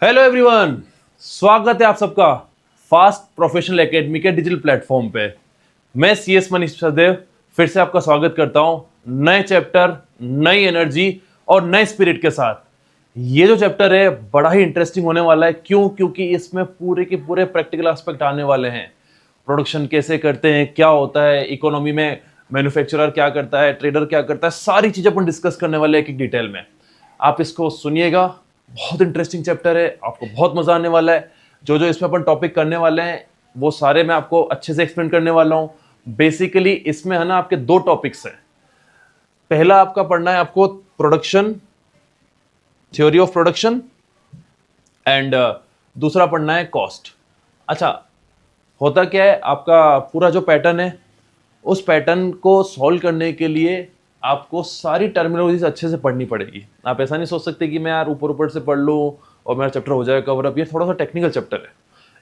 Hello everyone, स्वागत है आप सबका फास्ट प्रोफेशनल एकेडमी के डिजिटल प्लेटफॉर्म पे। मैं सीएस मनीष सदेव फिर से आपका स्वागत करता हूं नए चैप्टर, नई एनर्जी और नए स्पिरिट के साथ। ये जो चैप्टर है बड़ा ही इंटरेस्टिंग होने वाला है। क्योंकि इसमें पूरे के पूरे प्रैक्टिकल एस्पेक्ट आने वाले हैं। प्रोडक्शन कैसे करते हैं, क्या होता है इकोनॉमी में, मैन्युफैक्चरर क्या करता है, ट्रेडर क्या करता है, सारी चीजें अपन डिस्कस करने वाले हैं एक डिटेल में। आप इसको सुनिएगा, बहुत इंटरेस्टिंग चैप्टर है, आपको बहुत मजा आने वाला है। जो जो इसमें अपन टॉपिक करने वाले हैं वो सारे मैं आपको अच्छे से एक्सप्लेन करने वाला हूं। बेसिकली इसमें है ना आपके दो टॉपिक्स हैं। पहला आपका पढ़ना है आपको production, theory of production, and दूसरा पढ़ना है कॉस्ट। अच्छा, होता क्या है, आपका पूरा जो पैटर्न है उस पैटर्न को सॉल्व करने के लिए आपको सारी टर्मिनोलॉजीज अच्छे से पढ़नी पड़ेगी। आप ऐसा नहीं सोच सकते कि मैं यार ऊपर ऊपर से पढ़ लूँ और मेरा चैप्टर हो जाएगा कवर अप। ये थोड़ा सा टेक्निकल चैप्टर है,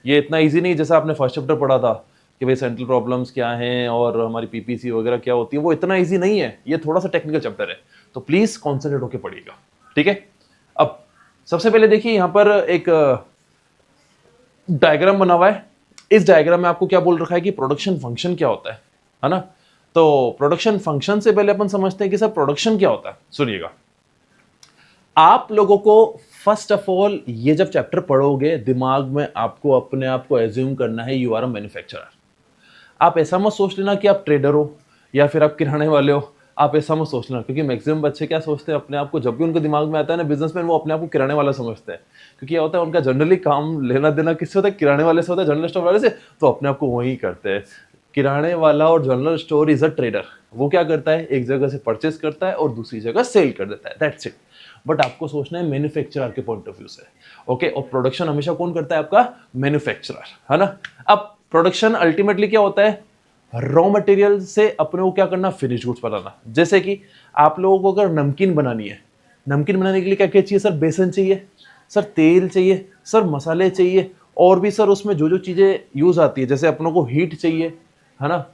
ये इतना इजी नहीं जैसा आपने फर्स्ट चैप्टर पढ़ा था कि भाई सेंट्रल प्रॉब्लम्स क्या हैं और हमारी पीपीसी वगैरह क्या होती है। वो इतना ईजी नहीं है, ये थोड़ा सा टेक्निकल चैप्टर है, तो प्लीज कॉन्सेंट्रेट होकर पढ़िएगा, ठीक है। अब सबसे पहले देखिए, यहाँ पर एक डायग्राम बना हुआ है। इस डायग्राम में आपको क्या बोल रखा है कि प्रोडक्शन फंक्शन क्या होता है ना। तो प्रोडक्शन फंक्शन से पहले अपन समझते हैं कि सर प्रोडक्शन क्या होता है। सुनिएगा, आप लोगों को फर्स्ट ऑफ ऑल ये जब चैप्टर पढ़ोगे दिमाग में आपको अपने आप को एज्यूम करना है यू आर अ मैन्युफैक्चरर। आप ऐसा मत सोच लेना कि आप ट्रेडर हो या फिर आप किराने वाले हो। आप ऐसा मत सोचना, क्योंकि मैक्सिमम बच्चे क्या सोचते हैं अपने आप को, जब भी उनके दिमाग में आता है ना बिजनेसमैन, वो अपने आप को किराने वाला समझते हैं। क्योंकि क्या होता है, उनका जनरली काम लेना देना किससे होता है, किराने वाले से होता है, जनरल स्टोर वाले से। तो अपने आप को वही करते हैं। किराने वाला और general store is a trader. वो क्या करता है, एक जगह से परचेस करता है और दूसरी जगह सेल कर देता है, दैट्स इट। बट आपको सोचना है मैन्युफैक्चरर के पॉइंट ऑफ व्यू से, ओके। और प्रोडक्शन हमेशा कौन करता है, आपका मैन्युफैक्चरर, है ना। अब प्रोडक्शन अल्टीमेटली क्या होता है, रॉ मटेरियल से अपने को क्या करना, फिनिश गुड्स बनाना। जैसे कि आप लोगों को अगर नमकीन बनानी है, नमकीन बनाने के लिए क्या क्या चाहिए सर, बेसन चाहिए सर, तेल चाहिए सर, मसाले चाहिए, और भी सर उसमें जो जो चीजें यूज आती है, जैसे अपनों को हीट चाहिए, है ना।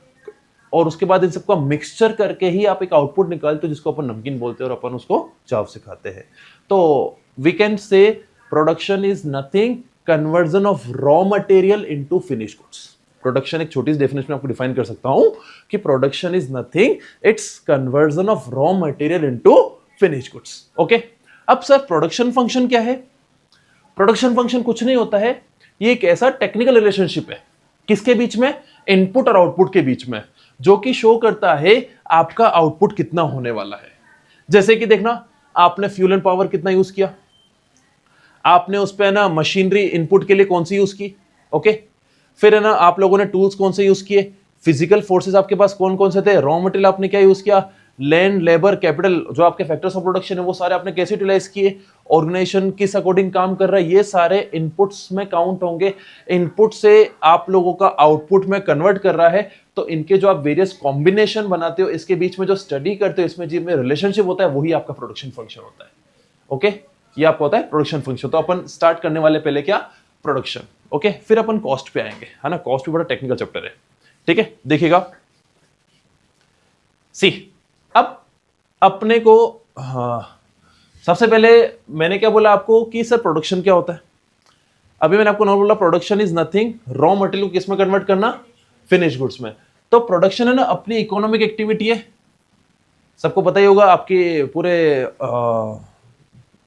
और उसके बाद इन सबका मिक्सचर करके ही आप एक आउटपुट निकालते हो जिसको अपन नमकीन बोलते हैं और अपन उसको चाव से खाते हैं। तो we can say production is nothing conversion of raw material into finish goods. Production एक छोटी सी डेफिनेशन में आपको डिफाइन कर सकता हूं कि production is nothing, it's conversion of raw material into finish goods, okay. अब सर प्रोडक्शन फंक्शन क्या है। प्रोडक्शन फंक्शन कुछ नहीं होता है, ये एक ऐसा टेक्निकल रिलेशनशिप है किसके बीच में, इनपुट और आउटपुट के बीच में, जो कि शो करता है आपका आउटपुट कितना होने वाला है। जैसे कि देखना, आपने फ्यूल एंड पावर कितना यूज किया, आपने उस पे ना मशीनरी इनपुट के लिए कौन सी यूज की, ओके। फिर है ना आप लोगों ने टूल्स कौन से यूज किए, फिजिकल फोर्सेस आपके पास कौन कौन से थे, रॉ मटेरियल आपने क्या यूज किया, लैंड, लेबर, कैपिटल, जो आपके फैक्टर्स ऑफ प्रोडक्शन है वो सारे आपने कैसे यूटिलाइज किए, ऑर्गेनाइजेशन किस अकॉर्डिंग काम कर रहा है, ये सारे इनपुट्स में काउंट होंगे। इनपुट से आप लोगों का आउटपुट में कन्वर्ट कर रहा है, तो इनके जो आप वेरियस कॉम्बिनेशन बनाते हो, इसके बीच में जो स्टडी करते हो, इसमें जी में रिलेशनशिप होता है, वही आपका प्रोडक्शन फंक्शन होता है, ओके। ये आपको होता है प्रोडक्शन फंक्शन। तो अपन स्टार्ट करने वाले पहले क्या, प्रोडक्शन, ओके। फिर अपन कॉस्ट पे आएंगे, है ना। कॉस्ट भी बड़ा टेक्निकल चैप्टर है, ठीक है। देखिएगा, सी अब अपने को, हाँ, सबसे पहले मैंने क्या बोला आपको कि सर प्रोडक्शन क्या होता है। अभी मैंने आपको नॉर्मल बोला production is nothing, raw material को किसमें कन्वर्ट करना, फिनिश गुड्स में। तो प्रोडक्शन है ना अपनी इकोनॉमिक एक्टिविटी है, सबको पता ही होगा। आपके पूरे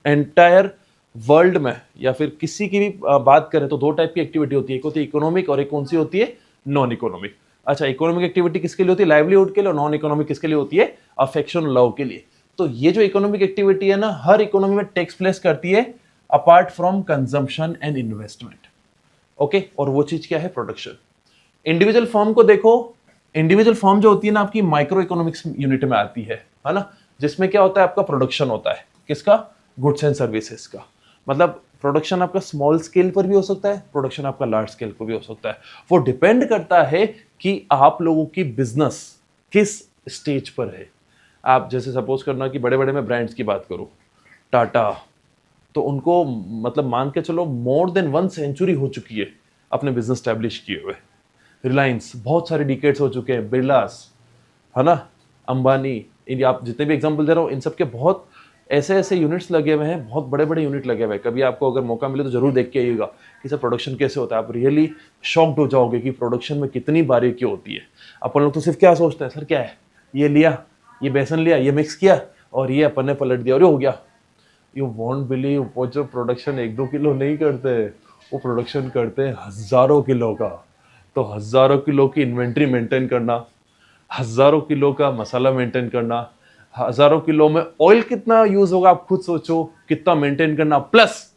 एंटायर वर्ल्ड में या फिर किसी की भी बात करें तो दो टाइप की एक्टिविटी होती है, एक होती है इकोनॉमिक और एक कौन सी होती है, नॉन इकोनॉमिक। अच्छा, इकोनॉमिक एक्टिविटी किसके लिए होती है, लाइवलीहुड के लिए, और नॉन इकोनॉमिक किसके लिए होती है, अफेक्शन, लव के लिए। तो ये जो इकोनॉमिक एक्टिविटी है ना, हर इकोनॉमी में टेक्स प्लेस करती है apart from consumption and investment, okay. और वो चीज क्या है, प्रोडक्शन। इंडिविजुअल फर्म को देखो, इंडिविजुअल फर्म जो होती है ना आपकी माइक्रो इकोनॉमिक्स यूनिट में आती है ना, जिसमें क्या होता है, आपका प्रोडक्शन होता है किसका, गुड्स एंड सर्विसेज का। मतलब प्रोडक्शन आपका स्मॉल स्केल पर भी हो सकता है, प्रोडक्शन आपका लार्ज स्केल पर भी हो सकता है। वो डिपेंड करता है कि आप लोगों की बिजनेस किस स्टेज पर है। आप जैसे सपोज करना कि बड़े बड़े मैं ब्रांड्स की बात करूं, टाटा, तो उनको मतलब मान के चलो मोर देन 1 सेंचुरी हो चुकी है अपने बिजनेस स्टैब्लिश किए हुए। रिलायंस बहुत सारे डिकेड्स हो चुके हैं, बिरलास, है ना, अंबानी, आप जितने भी एग्जांपल दे रहा हूं इन सब के बहुत ऐसे ऐसे यूनिट्स लगे हुए हैं, बहुत बड़े बड़े यूनिट लगे हुए हैं। कभी आपको अगर मौका मिले तो जरूर देख के आइएगा कि सर प्रोडक्शन कैसे होता है। आप रियली शॉक्ड हो जाओगे कि प्रोडक्शन में कितनी बारीकी होती है। अपन लोग तो सिर्फ क्या सोचते हैं, सर क्या है, ये लिया, ये बेसन लिया, ये मिक्स किया और ये अपन ने पलट दिया और ये हो गया। यू वॉन्ट बिलीव, वो जो प्रोडक्शन 1-2 किलो नहीं करते, वो प्रोडक्शन करते हैं हजारों किलो का। तो हजारों किलो की इन्वेंट्री मेंटेन करना, हजारों किलो का मसाला मेंटेन करना, हजारों किलो में ऑयल कितना यूज होगा आप खुद सोचो, कितना मेंटेन करना। प्लस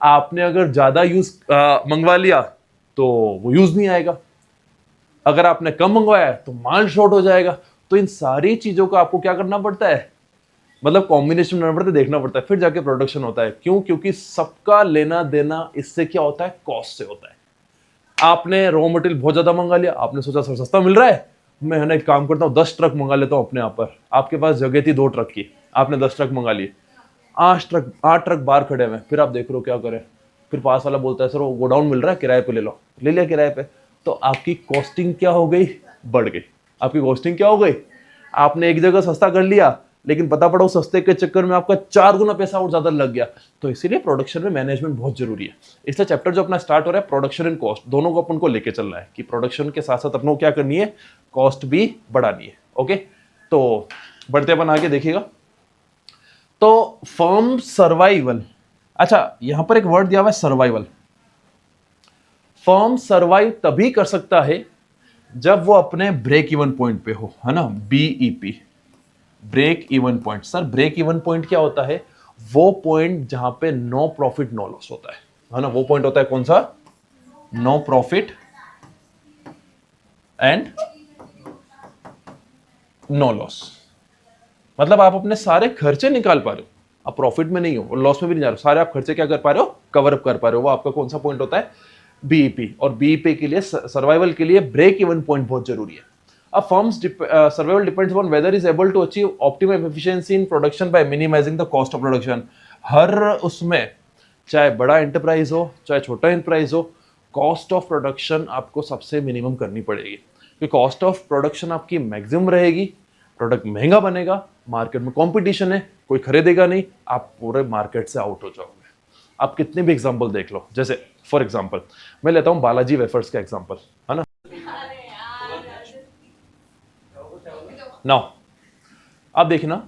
आपने अगर ज्यादा यूज मंगवा लिया तो वो यूज नहीं आएगा, अगर आपने कम मंगवाया तो माल शॉर्ट हो जाएगा। तो इन सारी चीजों का आपको क्या करना पड़ता है, मतलब कॉम्बिनेशन करना पड़ता है, देखना पड़ता है, फिर जाके प्रोडक्शन होता है। क्यों? क्योंकि सबका लेना देना इससे क्या होता है, कॉस्ट से होता है। आपने रॉ मटेरियल बहुत ज्यादा मंगा लिया, आपने सोचा सर सस्ता मिल रहा है, मैं है ना एक काम करता हूँ 10 ट्रक मंगा लेता हूँ अपने यहाँ पर। आपके पास जगह थी 2 ट्रक की, आपने 10 ट्रक मंगा लिए, 8 ट्रक बाहर खड़े हुए, फिर आप देख रहे हो क्या करें। फिर पास वाला बोलता है सर वो गोडाउन मिल रहा है, किराए पे ले लो, ले लिया किराए पे। तो आपकी कॉस्टिंग क्या हो गई, बढ़ गई। आपकी कॉस्टिंग क्या हो गई, आपने एक जगह सस्ता कर लिया लेकिन पता पड़ा उस सस्ते के चक्कर में आपका 4 गुना पैसा और ज्यादा लग गया। तो इसीलिए प्रोडक्शन में मैनेजमेंट बहुत जरूरी है। इसलिए चैप्टर जो अपना स्टार्ट हो रहा है प्रोडक्शन एंड कॉस्ट, दोनों को अपन को लेके चलना है कि प्रोडक्शन के साथ साथ अपनों को क्या करनी है, कॉस्ट भी बढ़ानी है। ओके, तो बढ़ते अपन आगे देखिएगा। तो फर्म सर्वाइवल, अच्छा यहां पर एक वर्ड दिया हुआ है सर्वाइवल। फर्म सर्वाइव तभी कर सकता है जब वो अपने ब्रेक इवन पॉइंट पे हो, है ना, BEP, break even point. Sir break even point क्या होता है, वो पॉइंट जहां पे नो प्रॉफिट नो लॉस होता है ना। वो पॉइंट होता है कौन सा, no profit and no loss. मतलब आप अपने सारे खर्चे निकाल पा रहे हो, आप प्रॉफिट में नहीं हो और लॉस में भी नहीं जा रहे हो, सारे आप खर्चे क्या कर पा रहे हो, कवर अप कर पा रहे हो। वो आपका कौन सा पॉइंट होता है, बीईपी। और बीईपी के लिए, सर्वाइवल के लिए ब्रेक इवन पॉइंट बहुत जरूरी है। A firm's survival depends upon whether is able to achieve optimum efficiency in production by minimizing the cost of production. हर उसमें, चाहे बड़ा एंटरप्राइज हो चाहे छोटा एंटरप्राइज हो, कॉस्ट ऑफ प्रोडक्शन आपको सबसे मिनिमम करनी पड़ेगी। क्योंकि कॉस्ट ऑफ प्रोडक्शन आपकी मैक्सिमम रहेगी, प्रोडक्ट महंगा बनेगा, मार्केट में कंपटीशन है, कोई खरीदेगा नहीं, आप पूरे मार्केट से आउट हो जाओगे। आप कितने भी एग्जांपल देख लो, जैसे फॉर एग्जांपल मैं लेता हूं बालाजी वेफर्स का एग्जांपल, है ना। नाउ अब देखना,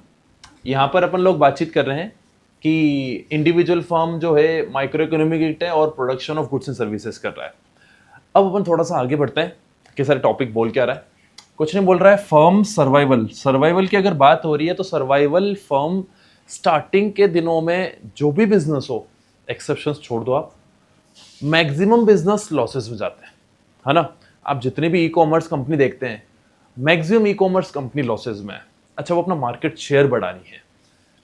यहां पर अपन लोग बातचीत कर रहे हैं कि इंडिविजुअल फर्म जो है माइक्रो इकोनॉमिक यूनिट है और production of goods and services कर रहा है। अब अपन थोड़ा सा आगे बढ़ते हैं कि सर टॉपिक बोल क्या रहा है, कुछ नहीं बोल रहा है, फर्म सर्वाइवल। सर्वाइवल की अगर बात हो रही है तो सर्वाइवल फर्म स्टार्टिंग के दिनों में जो भी बिजनेस हो, एक्सेप्शंस छोड़ दो आप, मैक्सिमम बिजनेस लॉसेस में जाते हैं, है ना। आप जितने भी ई कॉमर्स कंपनी देखते हैं, maximum e commerce company losses में है। अच्छा वो अपना मार्केट शेयर बढ़ानी है,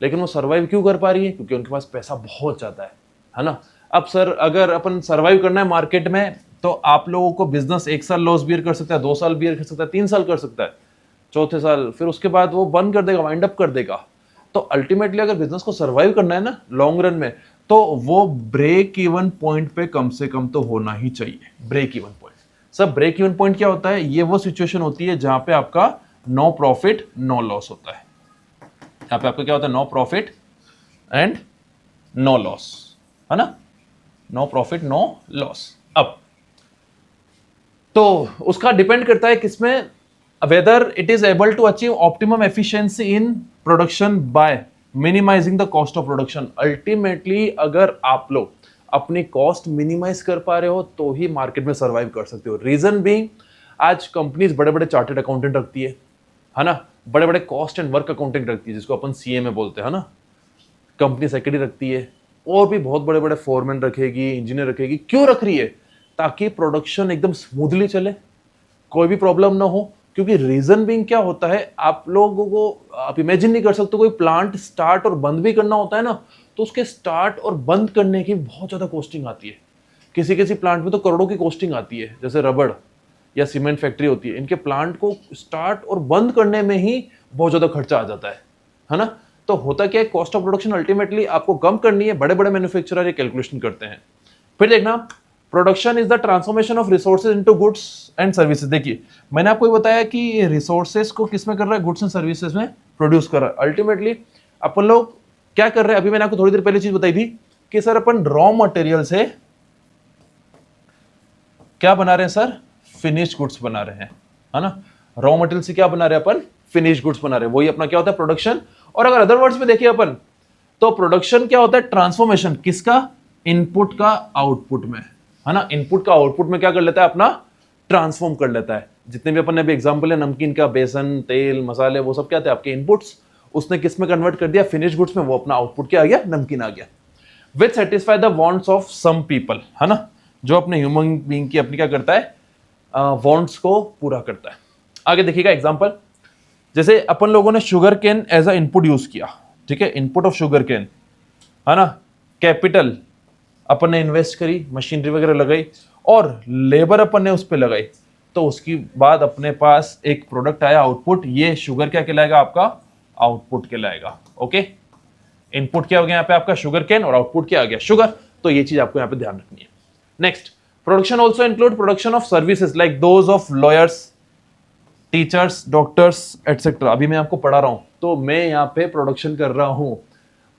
लेकिन वो सर्वाइव क्यों कर पा रही है, क्योंकि उनके पास पैसा बहुत ज्यादा है ना। अब सर अगर अपन सर्वाइव करना है मार्केट में, तो आप लोगों को बिजनेस 1 साल लॉस बियर कर सकता है, 2 साल बियर कर सकता है, 3 साल कर सकता है, चौथे साल फिर उसके बाद वो बंद कर देगा, वाइंड अप कर देगा। तो अल्टीमेटली अगर बिजनेस को सर्वाइव करना है ना लॉन्ग रन में, तो वो ब्रेक इवन पॉइंट पे कम से कम तो होना ही चाहिए। ब्रेक इवन पॉइंट, सब ब्रेक इवन पॉइंट क्या होता है, ये वो सिचुएशन होती है जहां पे आपका नो प्रॉफिट नो लॉस होता है। यहाँ पे आपका क्या होता है, no profit and no loss, है ना, नो प्रॉफिट नो लॉस। अब तो उसका डिपेंड करता है किसमें, whether it is able to achieve optimum efficiency in production by minimising the cost of production. Ultimately अगर आप लोग अपनी कॉस्ट मिनिमाइज कर पा रहे हो तो ही मार्केट में सर्वाइव कर सकते हो। रीजन बीइंग, आज कंपनीज बड़े बड़े चार्टर्ड अकाउंटेंट रखती है ना, बड़े बड़े कॉस्ट एंड वर्क अकाउंटिंग रखती है जिसको अपन सीए में बोलते हैं ना, कंपनी सेक्रेटरी रखती है, और भी बहुत बड़े बड़े फोरमैन रखेगी, इंजीनियर रखेगी। क्यों रख रही है, ताकि प्रोडक्शन एकदम स्मूथली चले, कोई भी प्रॉब्लम ना हो। क्योंकि रीजन बीइंग क्या होता है, आप लोगों को आप इमेजिन नहीं कर सकते, कोई प्लांट स्टार्ट और बंद भी करना होता है ना, तो उसके स्टार्ट और बंद करने की बहुत ज्यादा कॉस्टिंग आती है। किसी किसी प्लांट में तो करोड़ों की कॉस्टिंग आती है, जैसे रबड़ या सीमेंट फैक्ट्री होती है, इनके प्लांट को स्टार्ट और बंद करने में ही बहुत ज्यादा खर्चा आ जाता है ना। तो होता क्या है, कॉस्ट ऑफ प्रोडक्शन अल्टीमेटली आपको कम करनी है, बड़े बड़े मैन्युफैक्चरर ये कैलकुलेशन करते हैं। फिर देखना, production is the transformation of resources into goods and services. देखिए मैंने आपको बताया कि रिसोर्सेज को किस में कर रहा है, गुड्स एंड सर्विसेज में प्रोड्यूस कर रहा है। अल्टीमेटली अपन लोग क्या कर रहे हैं, अभी मैंने आपको थोड़ी देर पहले चीज बताई थी कि सर अपन रॉ मटेरियल से क्या बना रहे हैं सर, फिनिश्ड गुड्स बना रहे हैं, है ना। रॉ मटेरियल से क्या बना रहे हैं अपन, फिनिश्ड गुड्स बना रहे हैं, वही अपना क्या होता है प्रोडक्शन। और अगर अदर वर्ड्स में देखिए अपन, तो प्रोडक्शन क्या होता है, ट्रांसफॉर्मेशन किसका, इनपुट का आउटपुट में, है ना। इनपुट का आउटपुट में क्या कर लेता है अपना, ट्रांसफॉर्म कर लेता है। जितने भी अपन ने अभी एग्जांपल है नमकीन का, बेसन, तेल, मसाले, वो सब क्या थे आपके इनपुट्स, उसने किस में कन्वर्ट कर दिया, फिनिश गुड्स में, वो अपना आउटपुट क्या आ गया, नमकीन आ गया। Which satisfy the wants of some people, है ना, जो अपने ह्यूमन बीइंग की अपनी क्या करता है, वांट्स को पूरा करता है। आगे देखिएगा एग्जांपल, जैसे अपन लोगों ने sugar cane as a input use किया, ठीक है, इनपुट ऑफ शुगर केन, है ना। कैपिटल अपन ने इन्वेस्ट करी, मशीनरी वगैरह लगाई और लेबर अपन ने उस पर लगाई, तो उसके बाद अपने पास एक प्रोडक्ट आया, आउटपुट। ये शुगर क्या कहलाएगा आपका, आउटपुट कहलाएगा। ओके, इनपुट क्या हो गया यहाँ पे आपका शुगर केन और आउटपुट क्या आ गया, शुगर। तो ये चीज आपको यहाँ पे ध्यान रखनी है। Next, production also include production of services like those of lawyers, teachers, doctors etcetera. अभी मैं आपको पढ़ा रहा हूं तो मैं यहाँ पे प्रोडक्शन कर रहा हूं,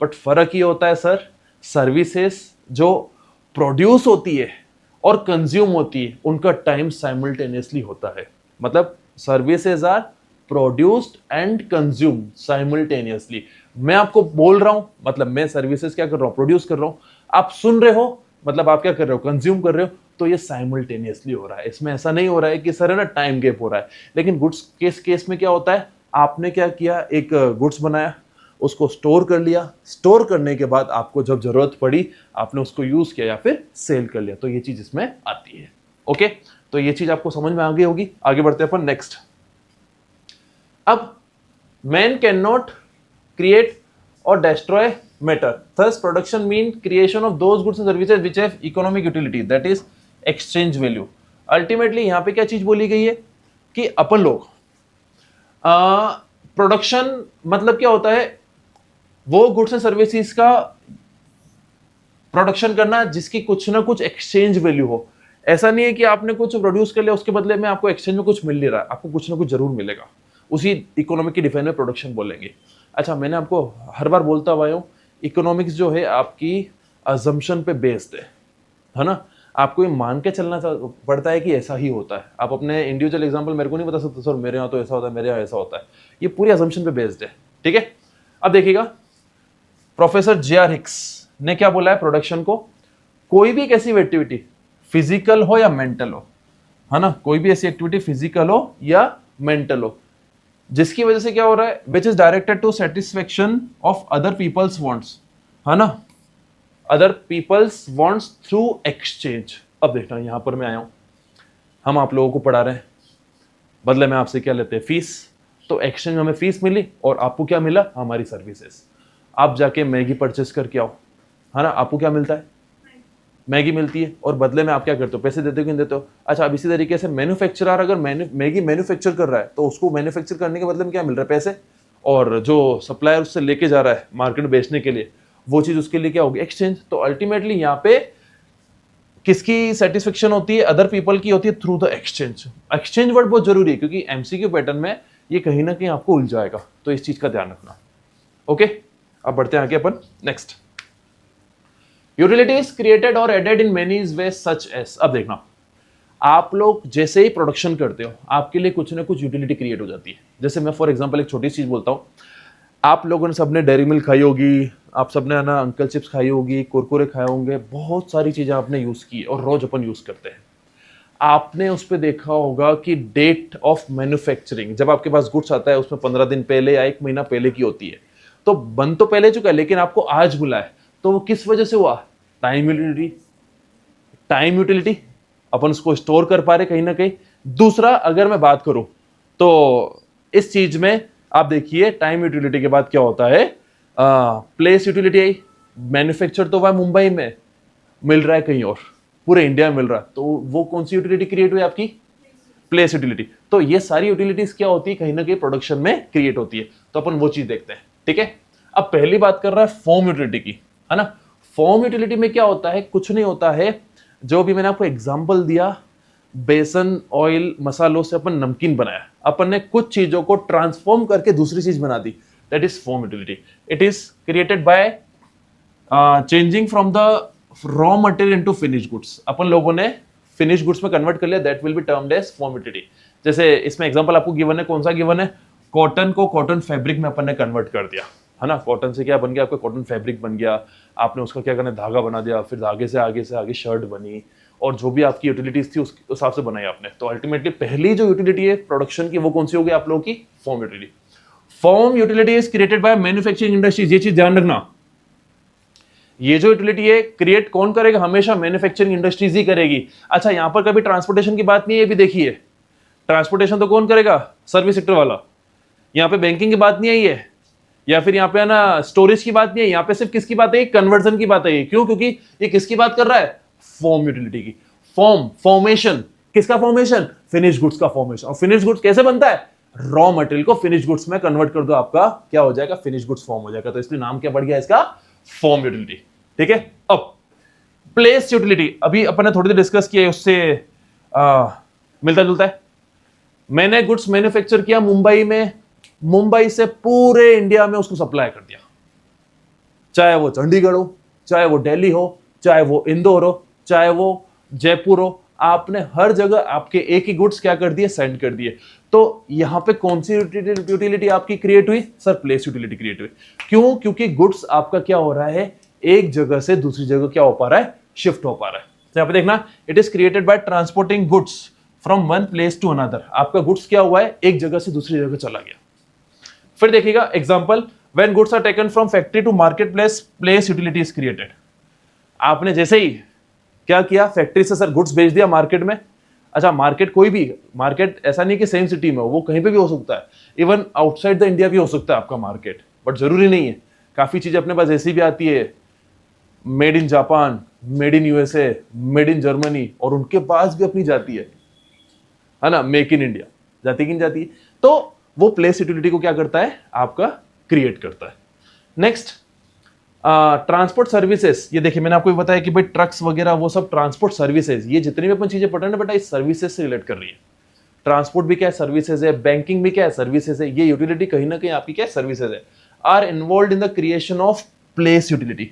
बट फर्क ये होता है सर, सर्विसेज जो प्रोड्यूस होती है और कंज्यूम होती है उनका टाइम साइमल्टेनियसली होता है। मतलब services are produced and consume simultaneously. मैं आपको बोल रहा हूं, मतलब मैं सर्विसेज क्या कर रहा हूं, प्रोड्यूस कर रहा हूं, आप सुन रहे हो, मतलब आप क्या कर रहे हो, कंज्यूम कर रहे हो। तो ये साइमल्टेनियसली हो रहा है, इसमें ऐसा नहीं हो रहा है कि सर है ना टाइम गैप हो रहा है। लेकिन गुड्स केस में क्या होता है, आपने क्या किया, एक गुड्स बनाया, उसको स्टोर कर लिया, स्टोर करने के बाद आपको जब जरूरत पड़ी आपने उसको यूज किया या फिर सेल कर लिया, तो ये चीज इसमें आती है। ओके, तो ये चीज आपको समझ में आ गई होगी। आगे बढ़ते हैं अपन नेक्स्ट। अब मैन कैन नॉट क्रिएट और destroy matter. Thus, production mean creation of those goods and services which have economic utility, that is exchange value. Ultimately, यहाँ पे क्या चीज बोली गई है कि अपन लोग प्रोडक्शन मतलब क्या होता है, वो गुड्स एंड सर्विसेज का प्रोडक्शन करना जिसकी कुछ ना कुछ एक्सचेंज वैल्यू हो। ऐसा नहीं है कि आपने कुछ प्रोड्यूस कर लिया उसके बदले में आपको एक्सचेंज में कुछ मिल नहीं रहा है, आपको कुछ ना कुछ जरूर मिलेगा। उसी इकोनॉमिक की डिफाइन में प्रोडक्शन बोलेंगे। अच्छा, मैंने आपको हर बार बोलता हुआ हूं, इकोनॉमिक्स जो है आपकी अजम्पशन पे बेस्ड है ना। आपको ये मान के चलना पड़ता है कि ऐसा ही होता है। आप अपने इंडिविजुअल एग्जांपल मेरे को नहीं बता सकते, सर मेरे यहाँ तो ऐसा होता है, मेरे यहाँ ऐसा होता है। ये पूरी अजम्पशन पे बेस्ड है, ठीक है। अब देखिएगा, प्रोफेसर जे.आर. हिक्स ने क्या बोला है प्रोडक्शन को, कोई भी एक ऐसी एक्टिविटी फिजिकल हो या मेंटल हो, है ना, कोई भी ऐसी एक्टिविटी फिजिकल हो या मेंटल हो जिसकी वजह से क्या हो रहा है, which is directed to satisfaction of other people's wants, है ना, other people's wants through exchange. अब देखना, यहां पर मैं आया हूं, हम आप लोगों को पढ़ा रहे हैं, बदले में आपसे क्या लेते हैं, फीस। तो एक्सचेंज में हमें फीस मिली और आपको क्या मिला, हमारी सर्विसेज। आप जाके मैगी परचेस करके आओ, है ना, आपको क्या मिलता है, मैगी मिलती है, और बदले में आप क्या करते हो, पैसे देते हो कि नहीं देते हो। अच्छा, अब इसी तरीके से मैन्युफैक्चरर अगर मैगी मैन्युफैक्चर कर रहा है तो उसको मैन्युफैक्चर करने के बदले में क्या मिल रहा है, पैसे। और जो सप्लायर उससे लेके जा रहा है मार्केट में बेचने के लिए, वो चीज उसके लिए क्या होगी, एक्सचेंज। तो अल्टीमेटली यहाँ पे किसकी सेटिस्फेक्शन होती है, अदर पीपल की होती है through the exchange. Exchange word बहुत जरूरी है क्योंकि एमसीक्यू पैटर्न में ये कहीं ना कहीं आपको उलझाएगा, तो इस चीज का ध्यान रखना। ओके, अब बढ़ते हैं आगे अपन नेक्स्ट। यूटिलिटीज क्रिएटेड और added in many ways such as. अब देखना, आप लोग जैसे ही प्रोडक्शन करते हो आपके लिए कुछ ना कुछ यूटिलिटी क्रिएट हो जाती है। जैसे मैं फॉर एग्जांपल एक छोटी चीज बोलता हूँ, आप लोगों ने सबने डेयरी मिल्क खाई होगी, आप सबने ना अंकल चिप्स खाई होगी, कुरकुरे खाए होंगे, बहुत सारी चीजें आपने यूज की और रोज अपन यूज करते हैं। आपने उस पर देखा होगा कि डेट ऑफ मैन्युफैक्चरिंग, जब आपके पास गुड्स आता है उसमें 15 दिन पहले या 1 महीना पहले की होती है। तो बन तो पहले चुका है लेकिन आपको आज मिला है, तो वो किस वजह से हुआ, टाइम यूटिलिटी। टाइम यूटिलिटी, अपन उसको स्टोर कर पा रहे कहीं ना कहीं। दूसरा, अगर मैं बात करूं तो इस चीज में आप देखिए, टाइम यूटिलिटी के बाद क्या होता है, प्लेस यूटिलिटी आई। मैन्युफैक्चर तो वह मुंबई में मिल रहा है, कहीं और पूरे इंडिया में मिल रहा है, तो वो कौन सी यूटिलिटी क्रिएट हुई आपकी, प्लेस यूटिलिटी। तो ये सारी यूटिलिटीज क्या होती है, कहीं ना कहीं प्रोडक्शन में क्रिएट होती है। तो अपन वो चीज देखते हैं, ठीक है। अब पहली बात कर रहा है फॉर्म यूटिलिटी की, है ना। फॉर्म यूटिलिटी में क्या होता है, कुछ नहीं होता है, जो भी मैंने आपको एग्जांपल दिया, बेसन, ऑयल, मसालों से अपन नमकीन बनाया, अपन ने कुछ चीजों को ट्रांसफॉर्म करके दूसरी चीज बना दी। That is form utility. It is created by changing from the raw material into finish goods. अपन लोगों ने फिनिश गुड्स में कन्वर्ट कर लिया, that will be termed as form utility. जैसे इसमें एग्जांपल आपको गिवन है, कौन सा गिवन है? कॉटन को कॉटन फैब्रिक में अपन ने कन्वर्ट कर दिया, है ना. कॉटन से क्या बन गया? आपका कॉटन फैब्रिक बन गया. आपने उसका क्या करना, धागा बना दिया, फिर धागे से आगे शर्ट बनी, और जो भी आपकी यूटिलिटीज थी उस हिसाब से बनाई आपने. तो अल्टीमेटली पहली जो यूटिलिटी है प्रोडक्शन की, वो कौन सी होगी आप लोगों की? Form utility. Form utility is created bye manufacturing industries. ये चीज ध्यान रखना, ये जो यूटिलिटी है क्रिएट कौन करेगा? हमेशा मैन्युफैक्चरिंग इंडस्ट्रीज ही करेगी. अच्छा, यहां पर कभी ट्रांसपोर्टेशन की बात नहीं है, ये भी देखिए. ट्रांसपोर्टेशन तो कौन करेगा? सर्विस सेक्टर वाला. यहाँ पे बैंकिंग की बात नहीं आई है, या फिर यहाँ पे है ना स्टोरेज की बात नहीं है. यहाँ पे सिर्फ किसकी बात है? कन्वर्जन की बात है. क्यों? क्योंकि ये किसकी बात कर रहा है? फॉर्म यूटिलिटी की. फॉर्मेशन. किसका फॉर्मेशन? फिनिश गुड्स का फॉर्मेशन. और फिनिश गुड्स कैसे बनता है? रॉ मटेरियल को फिनिश गुड्स में कन्वर्ट कर दो, आपका क्या हो जाएगा? फिनिश गुड्स फॉर्म हो जाएगा. तो इसलिए नाम क्या बढ़ गया इसका? Form utility. ठीक है. अब प्लेस यूटिलिटी, अभी अपन ने थोड़ी देर डिस्कस किया, उससे मिलता जुलता है. मैंने गुड्स मैन्युफैक्चर किया मुंबई में, मुंबई से पूरे इंडिया में उसको सप्लाई कर दिया, चाहे वो चंडीगढ़ हो, चाहे वो दिल्ली हो, चाहे वो इंदौर हो, चाहे वो जयपुर हो. आपने हर जगह आपके एक ही गुड्स क्या कर दिए? सेंड कर दिए. तो यहां पे कौन सी यूटिलिटी आपकी क्रिएट हुई? सर, प्लेस यूटिलिटी क्रिएट हुई. क्यों? क्योंकि गुड्स आपका क्या हो रहा है? एक जगह से दूसरी जगह क्या हो पा रहा है? शिफ्ट हो पा रहा है. तो यहां पे देखना, it is created by transporting goods from one place to another. आपका गुड्स क्या हुआ है? एक जगह से दूसरी जगह चला गया. फिर देखिएगा example, when goods are taken from factory to market place, place utility is created. आपने जैसे ही क्या किया? फैक्ट्री से सर गुड्स भेज दिया मार्केट में. अच्छा, मार्केट कोई भी मार्केट, ऐसा नहीं कि सेम सिटी में हो, वो कहीं पे भी हो सकता है. इवन आउटसाइड द इंडिया भी हो सकता है आपका मार्केट, बट जरूरी नहीं है. काफी चीजें अपने पास ऐसी भी आती है, made in Japan, made in USA, made in Germany, और उनके पास भी अपनी जाती है ना, मेक इन इंडिया. जाती कि नहीं जाती? तो वो प्लेस यूटिलिटी को क्या करता है? आपका क्रिएट करता है. Next, transport services. ये देखिए, मैंने आपको बताया कि भाई ट्रक्स वगैरह वो सब ट्रांसपोर्ट सर्विसेज. ये जितनी भी अपन चीजें पढ़ रहे हैं बेटा, इस सर्विसेज से रिलेट कर रही है. ट्रांसपोर्ट भी क्या है? सर्विसेज है. बैंकिंग भी क्या है? सर्विसेज है. ये यूटिलिटी कहीं ना कहीं आपकी क्या है? सर्विसेज है. Are involved in the creation of place utility.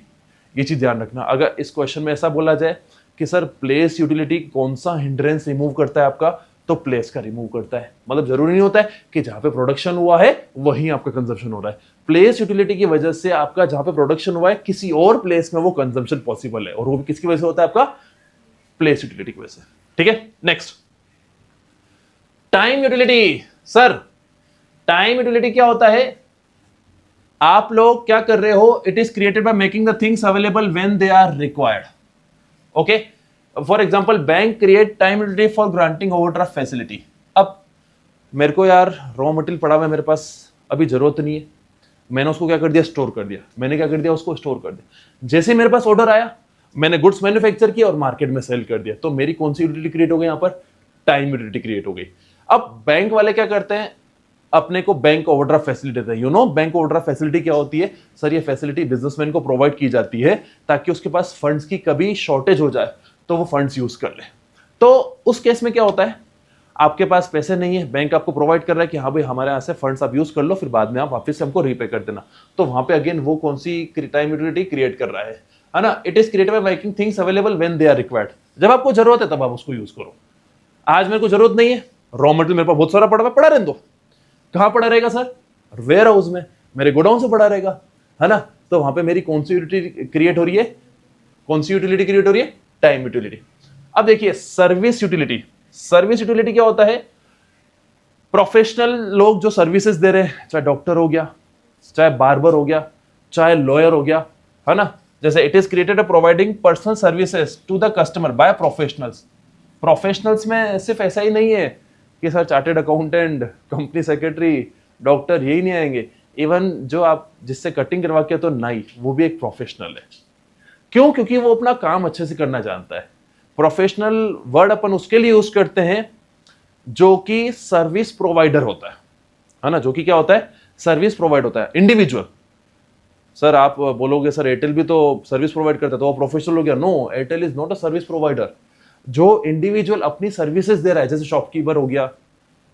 ये चीज ध्यान रखना. अगर इस क्वेश्चन में ऐसा बोला जाए कि सर प्लेस यूटिलिटी कौन सा हिंड्रेंस रिमूव करता है आपका, तो प्लेस का रिमूव करता है. मतलब जरूरी नहीं होता है कि जहां पे प्रोडक्शन हुआ है वहीं आपका कंजम्पशन हो रहा है. प्लेस यूटिलिटी की वजह से आपका जहां पे प्रोडक्शन हुआ है किसी और प्लेस में वो कंजम्पशन पॉसिबल है, और वो भी किसकी वजह से होता है? आपका प्लेस यूटिलिटी की वजह से. ठीक है. Next, time utility. Sir, time utility क्या होता है? आप लोग क्या कर रहे हो? It is created by making the things available when they are required. Okay. For example, bank create time utility for granting overdraft facility. अब मेरे को यार रॉ मटेरियल पड़ा हुआ है मेरे पास, अभी जरूरत नहीं है, मैंने उसको क्या कर दिया? स्टोर कर दिया. मैंने क्या कर दिया? उसको स्टोर कर दिया. जैसे मेरे पास ऑर्डर आया, मैंने गुड्स मैन्युफैक्चर किया और मार्केट में सेल कर दिया. तो मेरी कौन सी यूटिलिटी क्रिएट हो गई? यहाँ पर टाइम यूटिलिटी क्रिएट हो गई. अब बैंक वाले क्या करते हैं? अपने को बैंक ओवरड्राफ्ट फैसिलिटी देते हैं. You know bank overdraft facility क्या होती है? सर, ये फैसिलिटी बिजनेसमैन को प्रोवाइड की जाती है ताकि उसके पास फंड्स की कभी शॉर्टेज हो जाए तो वो फंड्स यूज कर ले. तो उस केस में क्या होता है? आपके पास पैसे नहीं है, बैंक आपको प्रोवाइड कर रहा है कि हाँ भाई हमारे यहाँ से फंड्स आप यूज कर लो, फिर बाद में आप वापस से हमको रीपे कर देना. तो वहां पे अगेन वो कौन सी टाइम यूटिलिटी क्रिएट कर रहा है ना? It is created by making things available when they are required. जब आपको जरूरत है तब आप उसको यूज करो. आज मेरे को जरूरत नहीं है, रॉ मटेरियल मेरे पास बहुत सारा पड़ा हुआ, पड़ा रहने दो. कहां पड़ा रहेगा सर? वेयर हाउस में, मेरे गोडाउन से पड़ा रहेगा, है ना. तो वहां पे मेरी कौन सी यूटिलिटी क्रिएट हो रही है? कौन सी यूटिलिटी क्रिएट हो रही है? Time utility. अब देखिए, सर्विस यूटिलिटी. सर्विस यूटिलिटी क्या होता है? प्रोफेशनल लोग जो सर्विसेज दे रहे हैं, चाहे डॉक्टर हो गया, चाहे बार्बर हो गया, चाहे लॉयर हो गया, है ना. जैसे it is created providing personal services to the customer by professionals. Professionals में सिर्फ ऐसा ही नहीं है कि sir chartered accountant, company secretary, doctor यही नहीं आएंगे. इवन जो आप जिससे कटिंग करवा के तो नाई, वो भी एक प्रोफेशनल है. क्यों? क्योंकि वो अपना काम अच्छे से करना जानता है. प्रोफेशनल वर्ड अपन उसके लिए यूज करते हैं जो कि सर्विस प्रोवाइडर होता है ना. जो कि क्या होता है? सर्विस प्रोवाइड होता है. इंडिविजुअल, सर आप बोलोगे सर एयरटेल भी तो सर्विस प्रोवाइड करता है, तो वो प्रोफेशनल हो गया. No, Airtel is not a service provider. जो इंडिविजुअल अपनी सर्विसेज दे रहा है, जैसे शॉपकीपर हो गया,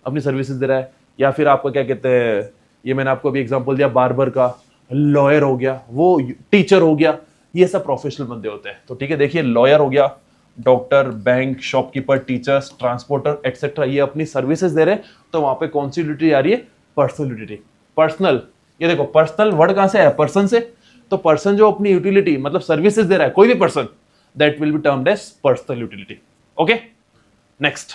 अपनी सर्विसेज दे रहा है, या फिर आपका क्या कहते हैं ये मैंने आपको अभी एग्जांपल दिया बार्बर का, लॉयर हो गया, वो टीचर हो गया, ये सब प्रोफेशनल बंदे होते हैं। तो ठीक है, देखिए लॉयर हो गया, doctor, bank, shopkeeper, teachers, transporter etcetera, ये अपनी सर्विसेज दे रहे हैं, तो वहां पे कौन सी यूटिलिटी आ रही है? Personal utility. पर्सनल, ये देखो पर्सनल वर्ड कहां से है? पर्सन से। तो पर्सन जो अपनी यूटिलिटी मतलब सर्विसेज दे रहा है, कोई भी person, that will be termed as personal utility. Okay, next.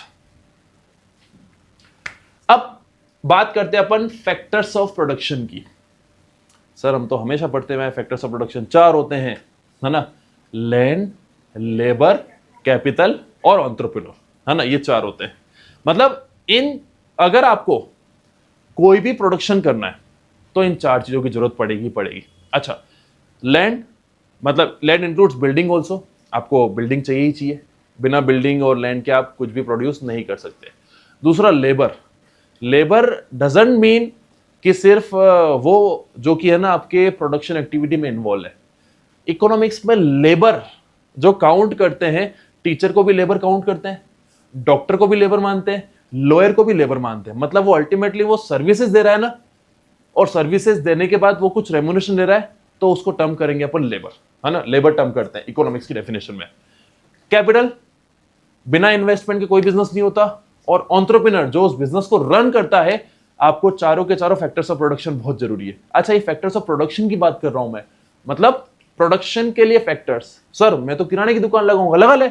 अब बात करते हैं अपन फैक्टर्स ऑफ प्रोडक्शन की। सर हम तो हमेशा पढ़ते हैं फैक्टर्स ऑफ प्रोडक्शन 4 होते हैं, है ना? लैंड, लेबर, कैपिटल और एंटरप्रेन्योर, है ना? ये 4 होते हैं। मतलब इन अगर आपको कोई भी प्रोडक्शन करना है तो इन 4 चीजों की जरूरत पड़ेगी पड़ेगी। अच्छा, लैंड मतलब लैंड इंक्लूड्स बिल्डिंग ऑल्सो, आपको बिल्डिंग चाहिए ही चाहिए, बिना बिल्डिंग और लैंड के आप कुछ भी प्रोड्यूस नहीं कर सकते। दूसरा लेबर, लेबर डजंट मीन कि सिर्फ वो जो कि है ना आपके प्रोडक्शन एक्टिविटी में इन्वॉल्व है। इकोनॉमिक्स में लेबर जो काउंट करते हैं, टीचर को भी लेबर काउंट करते हैं, डॉक्टर को भी लेबर मानते हैं, लॉयर को भी लेबर मानते हैं। मतलब वो अल्टीमेटली वो सर्विसेज दे रहा है ना, और सर्विसेज देने के बाद वो कुछ रेम्युनरेशन दे रहा है, तो उसको टर्म करेंगे अपन लेबर, है ना? लेबर टर्म करते हैं इकोनॉमिक्स की डेफिनेशन में। कैपिटल, बिना इन्वेस्टमेंट के कोई बिजनेस नहीं होता, और एंटरप्रेन्योर जो उस बिजनेस को रन करता है, आपको चारों के चारों फैक्टर्स ऑफ प्रोडक्शन बहुत जरूरी है। अच्छा, ये फैक्टर्स ऑफ प्रोडक्शन की बात कर रहा हूं मैं, मतलब प्रोडक्शन के लिए फैक्टर्स। सर मैं तो किराने की दुकान लगाऊंगा, लगा ले।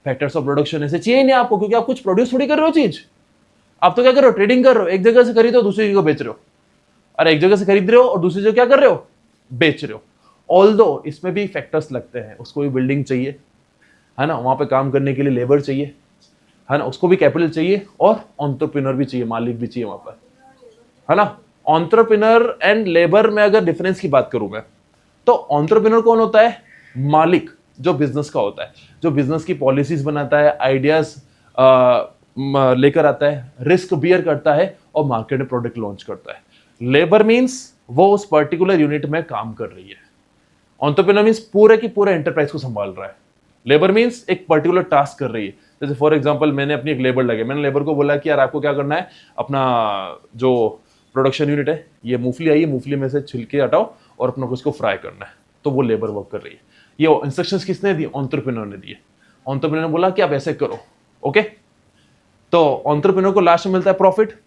फैक्टर्स ऑफ प्रोडक्शन ऐसे चाहिए नहीं आपको, क्योंकि आप कुछ प्रोड्यूस थोड़ी कर रहे हो चीज, आप तो क्या कर रहे हो? ट्रेडिंग कर रहे हो, एक जगह से खरीदो दूसरी जगह बेच रहे हो। अरे एक जगह से खरीद रहे हो और दूसरी जगह क्या कर रहे हो? बेच रहे हो। ऑल्दो इसमें भी फैक्टर्स लगते हैं, उसको भी बिल्डिंग चाहिए, है ना? वहां पे काम करने के लिए लेबर चाहिए, है ना? उसको भी कैपिटल चाहिए, और एंटरप्रेन्योर भी चाहिए, मालिक भी चाहिए वहां पर, है ना? एंटरप्रेन्योर एंड लेबर में अगर डिफरेंस की बात करूं मैं, तो एंटरप्रेन्योर कौन होता है? मालिक, जो बिजनेस का होता है, जो बिजनेस की पॉलिसीज बनाता है, आइडियाज लेकर आता है, रिस्क बियर करता है और मार्केट में प्रोडक्ट लॉन्च करता है। लेबर मींस वो उस पर्टिकुलर यूनिट में काम कर रही है। एंटरप्रेन्योर मींस पूरे की पूरे एंटरप्राइज को संभाल रहा है। लेबर मींस एक पर्टिकुलर टास्क कर रही है। जैसे फॉर एग्जांपल मैंने अपनी एक लेबर लगे, मैंने लेबर को बोला कि यार आपको क्या करना है, अपना जो प्रोडक्शन यूनिट है, ये मूंगफली आई है, मूंगफली में से छिलके हटाओ और अपना को इसको फ्राई करना है। तो वो लेबर वर्क कर रही है। ये इंस्ट्रक्शंस किसने दी? एंटरप्रेन्योर ने दिए। एंटरप्रेन्योर ने बोला कि आप ऐसे करो, ओके? तो एंटरप्रेन्योर को लास्ट में मिलता है प्रॉफिट,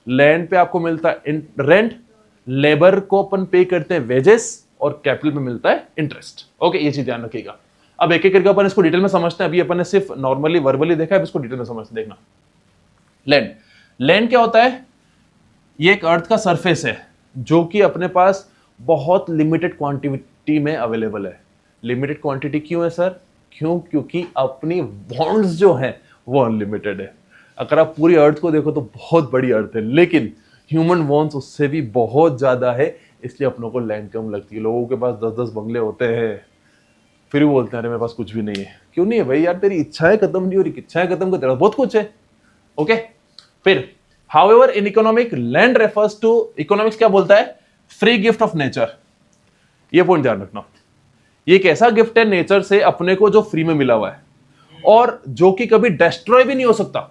लैंड पे आपको मिलता है रेंट, लेबर को अपन पे करते हैं वेजेस, और कैपिटल में मिलता है इंटरेस्ट। ओके, ये चीज ध्यान रखिएगा। अब एक एक करके अपन इसको डिटेल में समझते हैं। अभी अपन ने सिर्फ नॉर्मली वर्बली देखा है, इसको डिटेल में समझते देखना। लैंड, लैंड क्या होता है? ये एक अर्थ का सरफेस है जो कि अपने पास बहुत लिमिटेड क्वांटिटी में अवेलेबल है। लिमिटेड क्वांटिटी क्यों है सर? क्योंकि अपनी बॉन्ड्स जो है वो अनलिमिटेड है। अगर आप पूरी अर्थ को देखो तो बहुत बड़ी अर्थ है, लेकिन ह्यूमन बॉन्ड्स उससे भी बहुत ज्यादा है, इसलिए अपनों को लैंड कम लगती है। लोगों के पास 10-10 बंगले होते हैं, फिर भी बोलते हैं अरे मेरे पास कुछ भी नहीं है। क्यों नहीं है भाई? यार तेरी इच्छाएं खत्म नहीं हो रही, इच्छाएं खत्म कर, तेरा बहुत कुछ है। ओके, फिर however in economic land refers to, economics क्या बोलता है? Free gift of nature. ये पॉइंट ध्यान रखना, ये एक ऐसा गिफ्ट है नेचर से अपने को जो फ्री में मिला हुआ है, और जो कि कभी डिस्ट्रॉय भी नहीं हो सकता।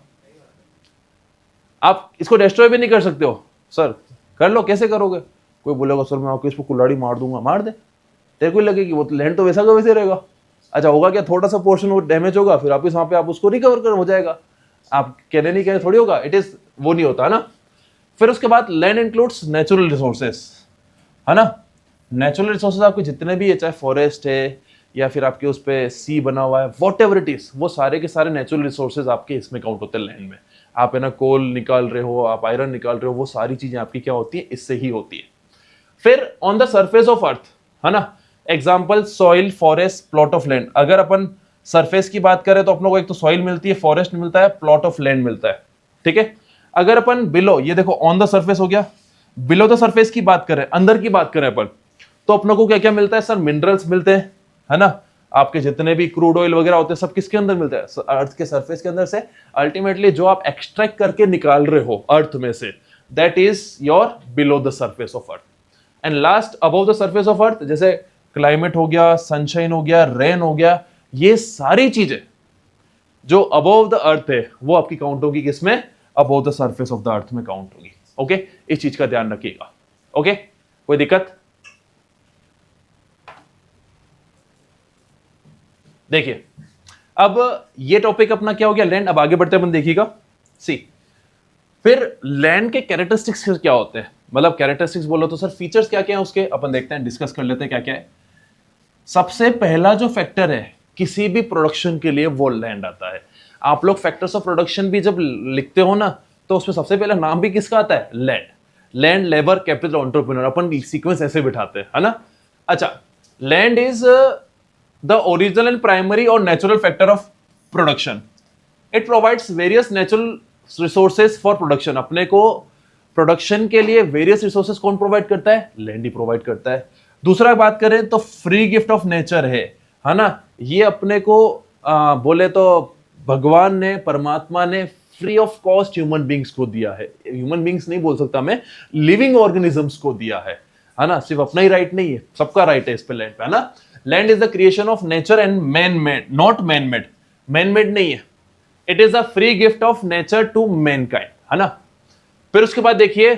आप इसको डिस्ट्रॉय भी नहीं कर सकते हो। सर कर लो, कैसे करोगे? कोई बोलेगा सर मैं आपको इसको कुल्हाड़ी मार दूंगा, मार दे, तेरे को लगेगी, वो लैंड तो वैसा का वैसे रहेगा। अच्छा होगा क्या? थोड़ा सा पोर्शन वो डैमेज होगा, फिर वापस वहां पे आप उसको रिकवर कर हो जाएगा। आप कहने नहीं कहने थोड़ी होगा, इट इज वो नहीं होता है ना। फिर उसके बाद लैंड इंक्लूड्स नेचुरल रिसोर्सेस, है ना? नेचुरल रिसोर्सेज आपके जितने भी है, चाहे फॉरेस्ट है या फिर आपके उस पे सी बना हुआ है, वॉट एवर इट इज, वो सारे के सारे नेचुरल रिसोर्सेज आपके इसमें काउंट होते हैं लैंड में। आप है ना कोल निकाल रहे हो, आप आयरन निकाल रहे हो, वो सारी चीजें आपकी क्या होती है? इससे ही होती है। फिर on the surface of earth, है ना? Example soil, forest, plot of land. अगर अपन सरफेस की बात करें तो अपनों को एक तो सॉइल मिलती है, फॉरेस्ट मिलता है, प्लॉट ऑफ लैंड मिलता है, ठीक है? अगर अपन बिलो, ये देखो ऑन द सरफेस हो गया, बिलो द सरफेस की बात करें, अंदर की बात करें अपन, तो अपनों को क्या क्या मिलता है? सर मिनरल्स मिलते हैं, है ना? आपके जितने भी क्रूड ऑयल वगैरह होते हैं सब किसके अंदर मिलते हैं? अर्थ के सरफेस के अंदर से। अल्टीमेटली जो आप एक्सट्रैक्ट करके निकाल रहे हो अर्थ में से, that is your below the surface of earth. And last above the surface of earth, जैसे क्लाइमेट हो गया, सनशाइन हो गया, रेन हो गया, ये सारी चीजें जो अबव द अर्थ है वो आपकी काउंट होगी किसमें? Above the surface of the earth में काउंट होगी। ओके, इस चीज का ध्यान रखिएगा। ओके, कोई दिक्कत? देखिए, अब ये टॉपिक अपना क्या हो गया, लैंड। अब आगे बढ़ते अपन देखिएगा। सी, फिर लैंड के कैरेक्टरिस्टिक्स क्या होते हैं, मतलब कैरेक्टरिस्टिक्स बोलो तो सर फीचर्स क्या क्या है उसके, अपन देखते हैं, डिस्कस कर लेते हैं क्या क्या है। सबसे पहला जो फैक्टर है किसी भी प्रोडक्शन के लिए वो लैंड आता है। आप लोग फैक्टर्स ऑफ प्रोडक्शन भी जब लिखते हो ना तो उसमें सबसे पहला नाम भी किसका आता है, land. Land, labour, capital, entrepreneur, अपन सीक्वेंस ऐसे बिठाते हैं, है ना। अच्छा, land is the original and primary और natural factor of production. It provides various natural resources for production. अपने को प्रोडक्शन के लिए वेरियस रिसोर्सेज कौन प्रोवाइड करता है, लैंड ही प्रोवाइड करता है। दूसरा बात करें तो फ्री गिफ्ट ऑफ नेचर है ना। ये अपने को बोले तो भगवान ने, परमात्मा ने free of cost human beings को दिया है। ह्यूमन बींग्स नहीं बोल सकता मैं, लिविंग ऑर्गेनिजम्स को दिया है ना। सिर्फ अपना ही राइट नहीं है, सबका राइट है इस पे लैंड पे, है ना। Land is the creation of nature and man made, not man made. Man made नहीं है, it is a free gift of nature to mankind, है ना। फिर उसके बाद देखिए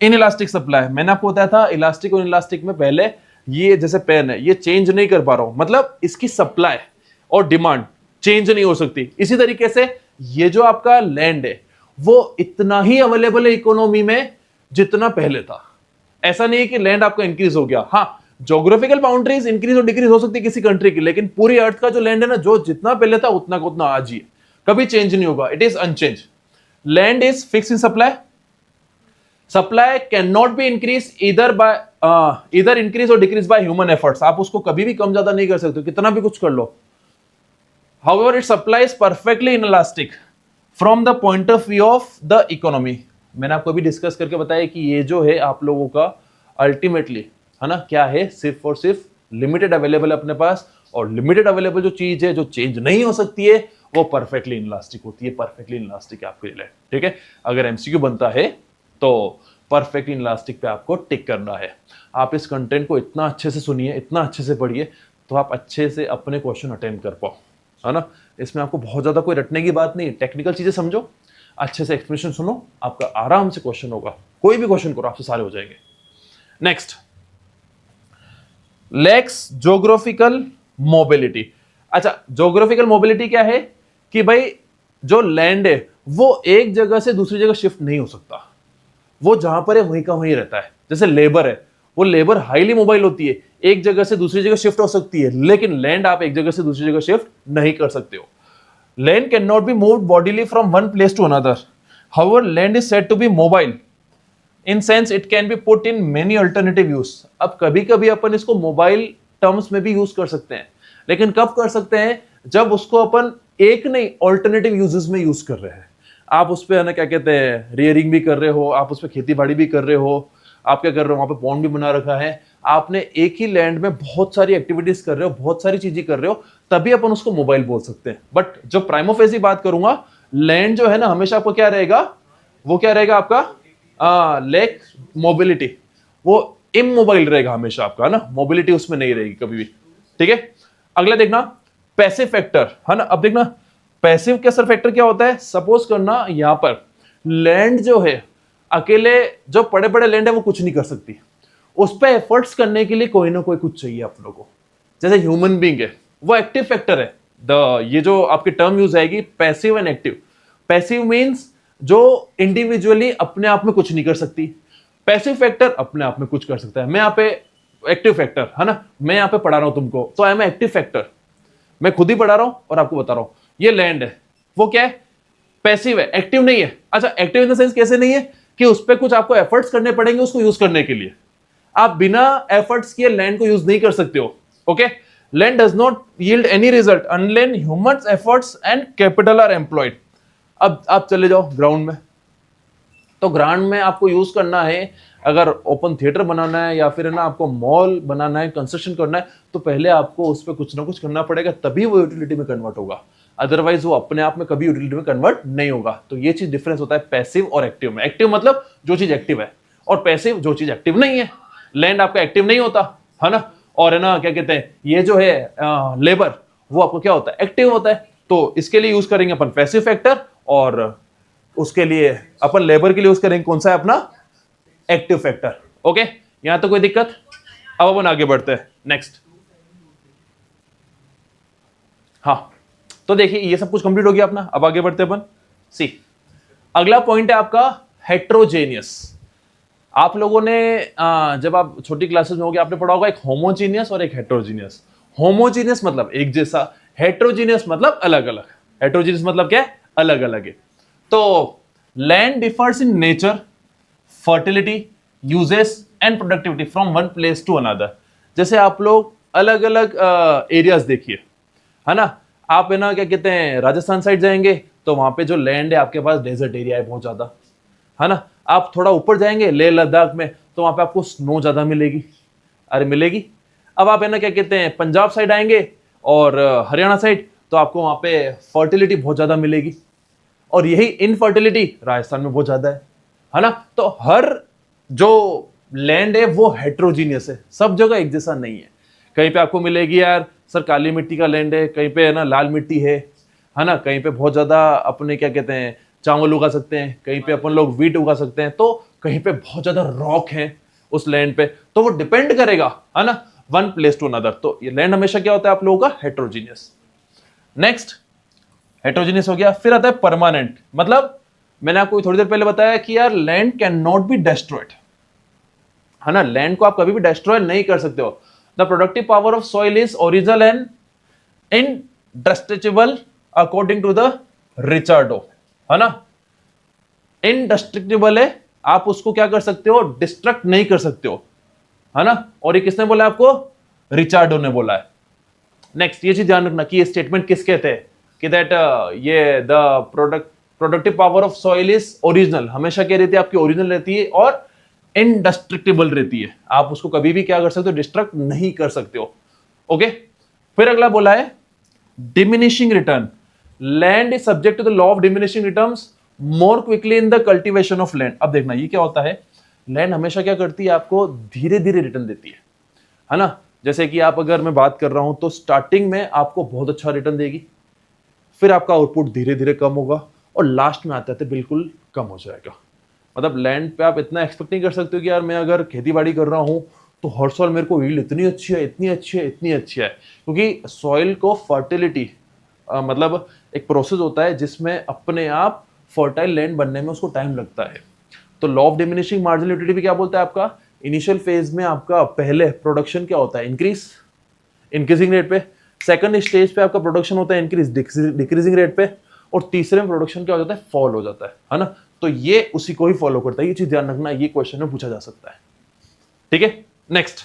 इन इलास्टिक सप्लाई। मैंने आपको बताया था इलास्टिक और इलास्टिक में पहले ये जैसे पेन है, ये चेंज नहीं कर पा रहा हूं, मतलब इसकी सप्लाई और डिमांड चेंज नहीं हो सकती। इसी तरीके से ये जो आपका लैंड है वो इतना ही अवेलेबल है इकोनॉमी में जितना पहले था। ऐसा नहीं है कि लैंड आपका इंक्रीज हो गया। हाँ, ज्योग्राफिकल बाउंड्रीज इंक्रीज और डिक्रीज हो सकती है किसी कंट्री की, लेकिन पूरी अर्थ का जो लैंड है ना, जो जितना पहले था उतना का उतना आज ही है, कभी चेंज नहीं होगा। It is unchange. Land is fix in supply. Supply can not be increase either increase और डिक्रीज बाय ह्यूमन एफर्ट्स। आप उसको कभी भी कम ज्यादा नहीं कर सकते, कितना भी कुछ कर लो। However it supply is perfectly inelastic from the point of view of the economy. मैंने आपको अभी डिस्कस करके बताया कि ये जो है आप लोगों का अल्टीमेटली, है ना, क्या है, सिर्फ और सिर्फ लिमिटेड अवेलेबल है अपने पास। और लिमिटेड अवेलेबल जो चीज है जो चेंज नहीं हो सकती है वो परफेक्टली इनइलास्टिक होती है। परफेक्टली इनइलास्टिक है आपके लिए, ठीक है। अगर एमसीक्यू बनता है तो परफेक्ट इनइलास्टिक पे आपको टिक करना है। आप इस कंटेंट को इतना अच्छे से सुनिए, इतना अच्छे से पढ़िए, तो आप अच्छे से अपने क्वेश्चन अटेंड कर पाओ, है ना। इसमें आपको बहुत ज्यादा कोई रटने की बात नहीं, टेक्निकल चीजें समझो, अच्छे से एक्सप्लेनेशन सुनो, आपका आराम से क्वेश्चन होगा। कोई भी क्वेश्चन करो आपसे सारे हो जाएंगे। Next, lakhs geographical mobility. अच्छा, ज्योग्राफिकल मोबिलिटी क्या है कि भाई जो लैंड है वो एक जगह से दूसरी जगह शिफ्ट नहीं हो सकता, वो जहां पर है वहीं का वहीं रहता है। जैसे लेबर है, वो लेबर हाईली मोबाइल होती है, एक जगह से दूसरी जगह शिफ्ट हो सकती है, लेकिन लैंड आप एक जगह से दूसरी जगह शिफ्ट नहीं कर सकते हो। Land can not be moved bodily from one place to another. However land is said to be mobile in sense it can be put in many alternative use. अब कभी कभी अपन इसको मोबाइल टर्म्स में भी यूज कर सकते हैं, लेकिन कब कर सकते हैं, जब उसको अपन एक नहीं ऑल्टरनेटिव यूजेस में यूज कर रहे हैं। आप उस पर है ना क्या कहते हैं, रियरिंग भी कर रहे हो, आप उस पर खेती बाड़ी भी कर रहे हो, आप क्या कर रहे हो, वहां पे पॉन्ड भी बना रखा है, आपने एक ही लैंड में बहुत सारी एक्टिविटीज कर रहे हो, बहुत सारी चीजें कर रहे हो, तभी अपन उसको मोबाइल बोल सकते हैं। बट जब प्राइमो फेसी बात करूंगा, लैंड जो है ना हमेशा आपको क्या रहेगा, वो क्या रहेगा आपका लैक मोबिलिटी, वो इमोबाइल रहेगा हमेशा आपका, है ना, मोबिलिटी उसमें नहीं रहेगी कभी भी, ठीक है। अगला देखना पैसिव फैक्टर, है ना। अब देखना पैसिव का सर फैक्टर क्या होता है। सपोज करना यहां पर लैंड जो है अकेले, जो बड़े बड़े लैंड है वो कुछ नहीं कर सकती, उस पर एफर्ट्स करने के लिए कोई ना कोई कुछ चाहिए आप लोगों को। जैसे ह्यूमन बींग है, वो एक्टिव फैक्टर है। ये जो आपकी टर्म यूज आएगी passive and active. Passive means जो इंडिविजुअली अपने आप में कुछ नहीं कर सकती, पैसिव फैक्टर अपने आप में कुछ कर सकता है। मैं यहाँ पे एक्टिव फैक्टर, है ना, मैं यहाँ पे पढ़ा रहा हूं तुमको, तो आई एम एक्टिव फैक्टर, मैं खुद ही पढ़ा रहा हूं और आपको बता रहा हूं। ये लैंड है, वो क्या है, पैसिव है, एक्टिव नहीं है। अच्छा, एक्टिव इन द सेंस कैसे नहीं है कि उस पर कुछ आपको एफर्ट्स करने पड़ेंगे उसको यूज करने के लिए। आप बिना एफर्ट्स किए लैंड को यूज नहीं कर सकते हो। Okay, land does not yield any result unless humans efforts and capital R employed. अब आप चले जाओ ग्राउंड में, तो ग्राउंड में आपको यूज करना है, अगर ओपन थिएटर बनाना है या फिर है ना आपको मॉल बनाना है, कंस्ट्रक्शन करना है, तो पहले आपको उस पर कुछ ना कुछ करना पड़ेगा, तभी वो यूटिलिटी में कन्वर्ट होगा। अदरवाइज वो अपने आप में कभी यूटिलिटी में कन्वर्ट नहीं होगा। तो ये चीज डिफरेंस होता है पैसिव और एक्टिव में। एक्टिव मतलब जो चीज एक्टिव है, और पैसिव जो चीज एक्टिव नहीं है। लैंड आपका एक्टिव नहीं होता, है ना, और है ना क्या कहते हैं, ये जो है लेबर, वो आपको क्या होता है, एक्टिव होता है। तो इसके लिए यूज करेंगे अपन पैसिव फैक्टर और उसके लिए अपन लेबर के लिए यूज करेंगे कौन सा है अपना एक्टिव फैक्टर। ओके, यहां तो कोई दिक्कत। अब अपन आगे बढ़ते हैं नेक्स्ट। हाँ, तो देखिए ये सब कुछ कंप्लीट हो गया अपना। अब आगे बढ़ते हैं अपन। सी, अगला पॉइंट है आपका हेट्रोजेनियस। आप लोगों ने जब आप छोटी क्लासेस में होगे आपने पढ़ा होगा एक होमोजीनियस और एक हेट्रोजीनियस। होमोजीनियस मतलब एक जैसा, हेट्रोजीनियस मतलब अलग अलग। हेट्रोजीनियस मतलब क्या है? अलग अलग है। तो land differs in nature, fertility, uses and productivity from one place to another. जैसे आप लोग अलग अलग एरियाज देखिए, है ना। आप है ना क्या कहते हैं राजस्थान साइड जाएंगे तो वहां पे जो लैंड है आपके पास डेजर्ट एरिया है बहुत ज्यादा, है ना। आप थोड़ा ऊपर जाएंगे लेह लद्दाख में तो वहां पे आपको स्नो ज्यादा मिलेगी, अरे मिलेगी। अब आप है ना क्या कहते हैं पंजाब साइड आएंगे और हरियाणा साइड तो आपको वहां पे फर्टिलिटी बहुत ज्यादा मिलेगी, और यही इनफर्टिलिटी राजस्थान में बहुत ज्यादा है ना। तो हर जो लैंड है वो हेट्रोजीनियस है, सब जगह एक जैसा नहीं है। कहीं पे आपको मिलेगी यार सर काली मिट्टी का लैंड है, कहीं पे है ना लाल मिट्टी है ना। कहीं पे बहुत ज्यादा अपने क्या कहते हैं चावल उगा सकते हैं, कहीं पे अपन लोग वीट उगा सकते हैं, तो कहीं पे बहुत ज्यादा रॉक है उस लैंड पे। तो वो डिपेंड करेगा, है ना, वन प्लेस टू अनदर। तो ये लैंड हमेशा क्या होता है आप लोगों का? हेट्रोजीनियस। नेक्स्ट, हेट्रोजीनियस हो गया। फिर आता है परमानेंट। मतलब मैंने आपको थोड़ी देर पहले बताया कि यार land can not be destroyed, है ना। लैंड को आप कभी भी डिस्ट्रॉय नहीं कर सकते हो। The productive power of soil is original and indestructible according to the Ricardo, है ना। इनडिस्ट्रक्टिबल है, आप उसको क्या कर सकते हो? डिस्ट्रक्ट नहीं कर सकते हो, है ना। और ये किसने बोला आपको? रिचार्डो ने बोला है। नेक्स्ट, ये चीज ध्यान रखना कि ये स्टेटमेंट किस कहते हैं कि दैट ये the productive power of soil is original, हमेशा क्या रहती है आपकी? ओरिजिनल रहती है और इनडिस्ट्रक्टिबल रहती है। आप उसको कभी भी क्या कर सकते हो? डिस्ट्रक्ट नहीं कर सकते हो। ओके, फिर अगला बोला है diminishing return. Land is subject to the law of diminishing returns more quickly in the cultivation of land. अब देखना ये क्या होता है, लैंड हमेशा क्या करती है? आपको धीरे धीरे रिटर्न देती है ना। जैसे कि आप अगर मैं बात कर रहा हूं तो स्टार्टिंग में आपको बहुत अच्छा रिटर्न देगी, फिर आपका आउटपुट धीरे धीरे कम होगा और लास्ट में आते आते बिल्कुल कम हो जाएगा। मतलब लैंड पे आप इतना एक्सपेक्ट नहीं कर सकते हो कि यार मैं अगर खेती बाड़ी कर रहा हूं तो हर साल मेरे को यील्ड इतनी अच्छी है, इतनी अच्छी है, इतनी अच्छी है। क्योंकि सॉइल को फर्टिलिटी मतलब एक प्रोसेस होता है जिसमें अपने आप फर्टाइल लैंड बनने में उसको टाइम लगता है। तो law of diminishing marginal utility भी क्या बोलता है आपका? इनिशियल फेज में आपका पहले प्रोडक्शन क्या होता है? इंक्रीजिंग रेट पे। सेकंड स्टेज पे आपका प्रोडक्शन होता है इंक्रीज डिक्रीजिंग रेट पे, और तीसरे में प्रोडक्शन क्या हो जाता है? फॉल हो जाता है ना। तो ये उसी को ही फॉलो करता है। ये चीज ध्यान रखना, ये क्वेश्चन में पूछा जा सकता है। ठीक है, नेक्स्ट।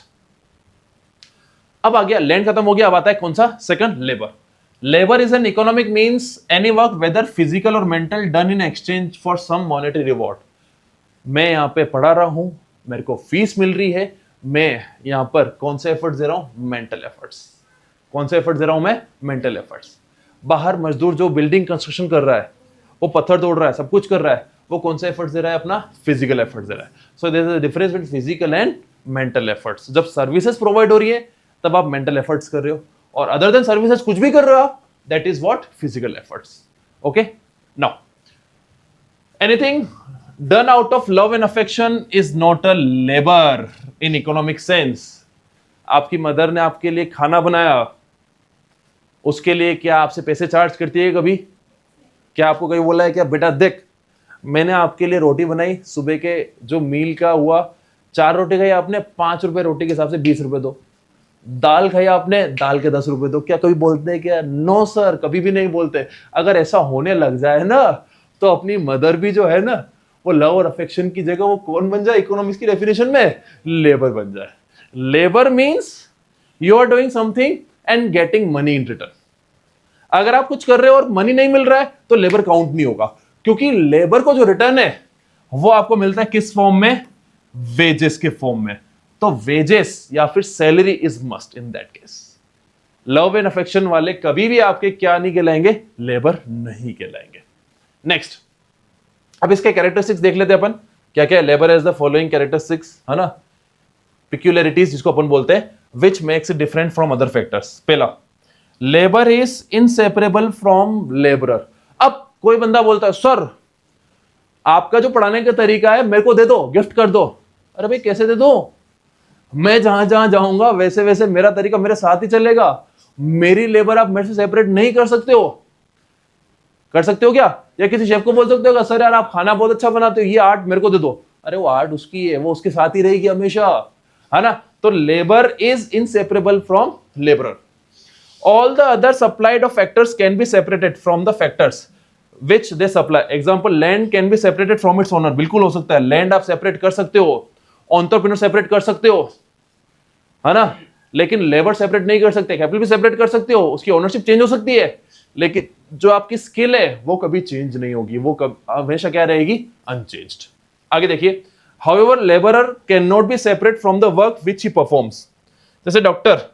अब आ गया लैंड खत्म हो गया, अब आता है कौन सा? Second, labour. Labour is an economic means any work whether physical और mental done in exchange for some monetary reward. मैं यहां पे पढ़ा रहा हूं, मेरे को फीस मिल रही है, मैं यहां पर कौन से एफर्ट्स दे रहा हूं? Mental efforts. कौन से एफर्ट्स दे रहा हूं मैं? Mental efforts. बाहर मजदूर जो बिल्डिंग कंस्ट्रक्शन कर रहा है, वो पत्थर तोड़ रहा है, सब कुछ कर रहा है, वो कौन सा एफर्ट्स दे रहा है? अपना फिजिकल एफर्ट्स दे रहा है। So there is a difference between physical and mental efforts. जब सर्विसेज प्रोवाइड हो रही है तब आप मेंटल एफर्ट्स कर रहे हो, और अदर देन सर्विसेज कुछ भी कर रहे हो आप, that is what? Physical efforts. Okay, now anything done out of love and affection is not a labor in economic sense. आपकी मदर ने आपके लिए खाना बनाया, उसके लिए क्या आपसे पैसे चार्ज करती है कभी? क्या आपको कभी बोला है क्या बेटा देख मैंने आपके लिए रोटी बनाई, सुबह के जो मील का हुआ 4 रोटी खाई आपने, 5 रुपए रोटी के हिसाब से 20 रुपए दो। दाल खाई आपने, दाल के 10 रुपए दो। क्या कभी बोलते हैं क्या? नो सर, कभी भी नहीं बोलते। अगर ऐसा होने लग जाए ना तो अपनी मदर भी जो है ना वो लव और अफेक्शन की जगह वो कौन बन जाए इकोनॉमिक्स की डेफिनेशन में? लेबर बन जाए। Labour means you are doing something and getting money in return. अगर आप कुछ कर रहे हो और मनी नहीं मिल रहा है तो लेबर काउंट नहीं होगा, क्योंकि लेबर को जो रिटर्न है वो आपको मिलता है किस फॉर्म में? वेजेस के फॉर्म में। तो वेजेस या फिर salary is must in that case. Love and affection वाले कभी भी आपके क्या नहीं कहलाएंगे? लेबर नहीं कहलाएंगे। नेक्स्ट, अब इसके कैरेक्टरिस्टिक्स देख लेते हैं अपन क्या क्या है। Labour has the following characteristics, है ना, पिक्यूलरिटीज जिसको अपन बोलते हैं, which makes it different from other factors. पहला, labour is inseparable from labourer. अब कोई बंदा बोलता है सर आपका जो पढ़ाने का तरीका है मेरे को दे दो, गिफ्ट कर दो। अरे भाई कैसे दे दो? मैं जहां जहां जाऊंगा वैसे वैसे मेरा तरीका मेरे साथ ही चलेगा। मेरी लेबर आप मेरे से सेपरेट नहीं कर सकते हो। कर सकते हो क्या? या किसी शेफ को बोल सकते हो सर यार आप खाना बहुत अच्छा बनाते हो, ये आर्ट मेरे को दे दो। अरे वो आर्ट उसकी है, वो उसके साथ ही रहेगी हमेशा, है ना? तो labour is inseparable from labourer. All the other supplied of factors can be separated from the factors which they supply. Example, land can be separated from its owner. बिल्कुल हो सकता है, लैंड आप सेपरेट कर सकते हो, एंटरप्रेन्योर सेपरेट कर सकते हो, है ना? लेकिन लेबर सेपरेट नहीं कर सकते। कैपिटल भी सेपरेट कर सकते हो, उसकी ओनरशिप चेंज हो सकती है, लेकिन जो आपकी स्किल है वो कभी चेंज नहीं होगी, वो हमेशा क्या रहेगी? अनचेंज्ड। आगे देखिए, however laborer cannot be separate from the work which he performs. जैसे doctor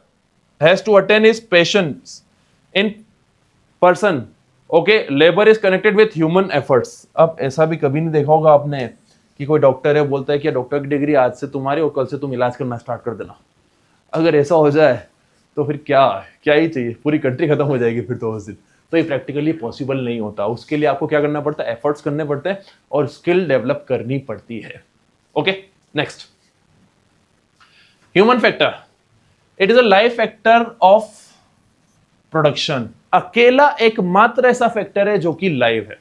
has to attend his patients in person. Okay, labor is connected with human efforts. अब ऐसा भी कभी नहीं देखा होगा आपने कि कोई डॉक्टर है बोलता है कि डॉक्टर की डिग्री आज से तुम्हारी और कल से तुम इलाज करना स्टार्ट कर देना। अगर ऐसा हो जाए तो फिर क्या ही चाहिए, पूरी कंट्री खत्म हो जाएगी फिर तो उस दिन। तो ये प्रैक्टिकली पॉसिबल नहीं होता। उसके लिए आपको क्या करना पड़ता है? एफर्ट्स करने पड़ते हैं और स्किल डेवलप करनी पड़ती है। Okay, next, human factor. It is a life factor of production. अकेला एकमात्र ऐसा फैक्टर है जो कि लाइव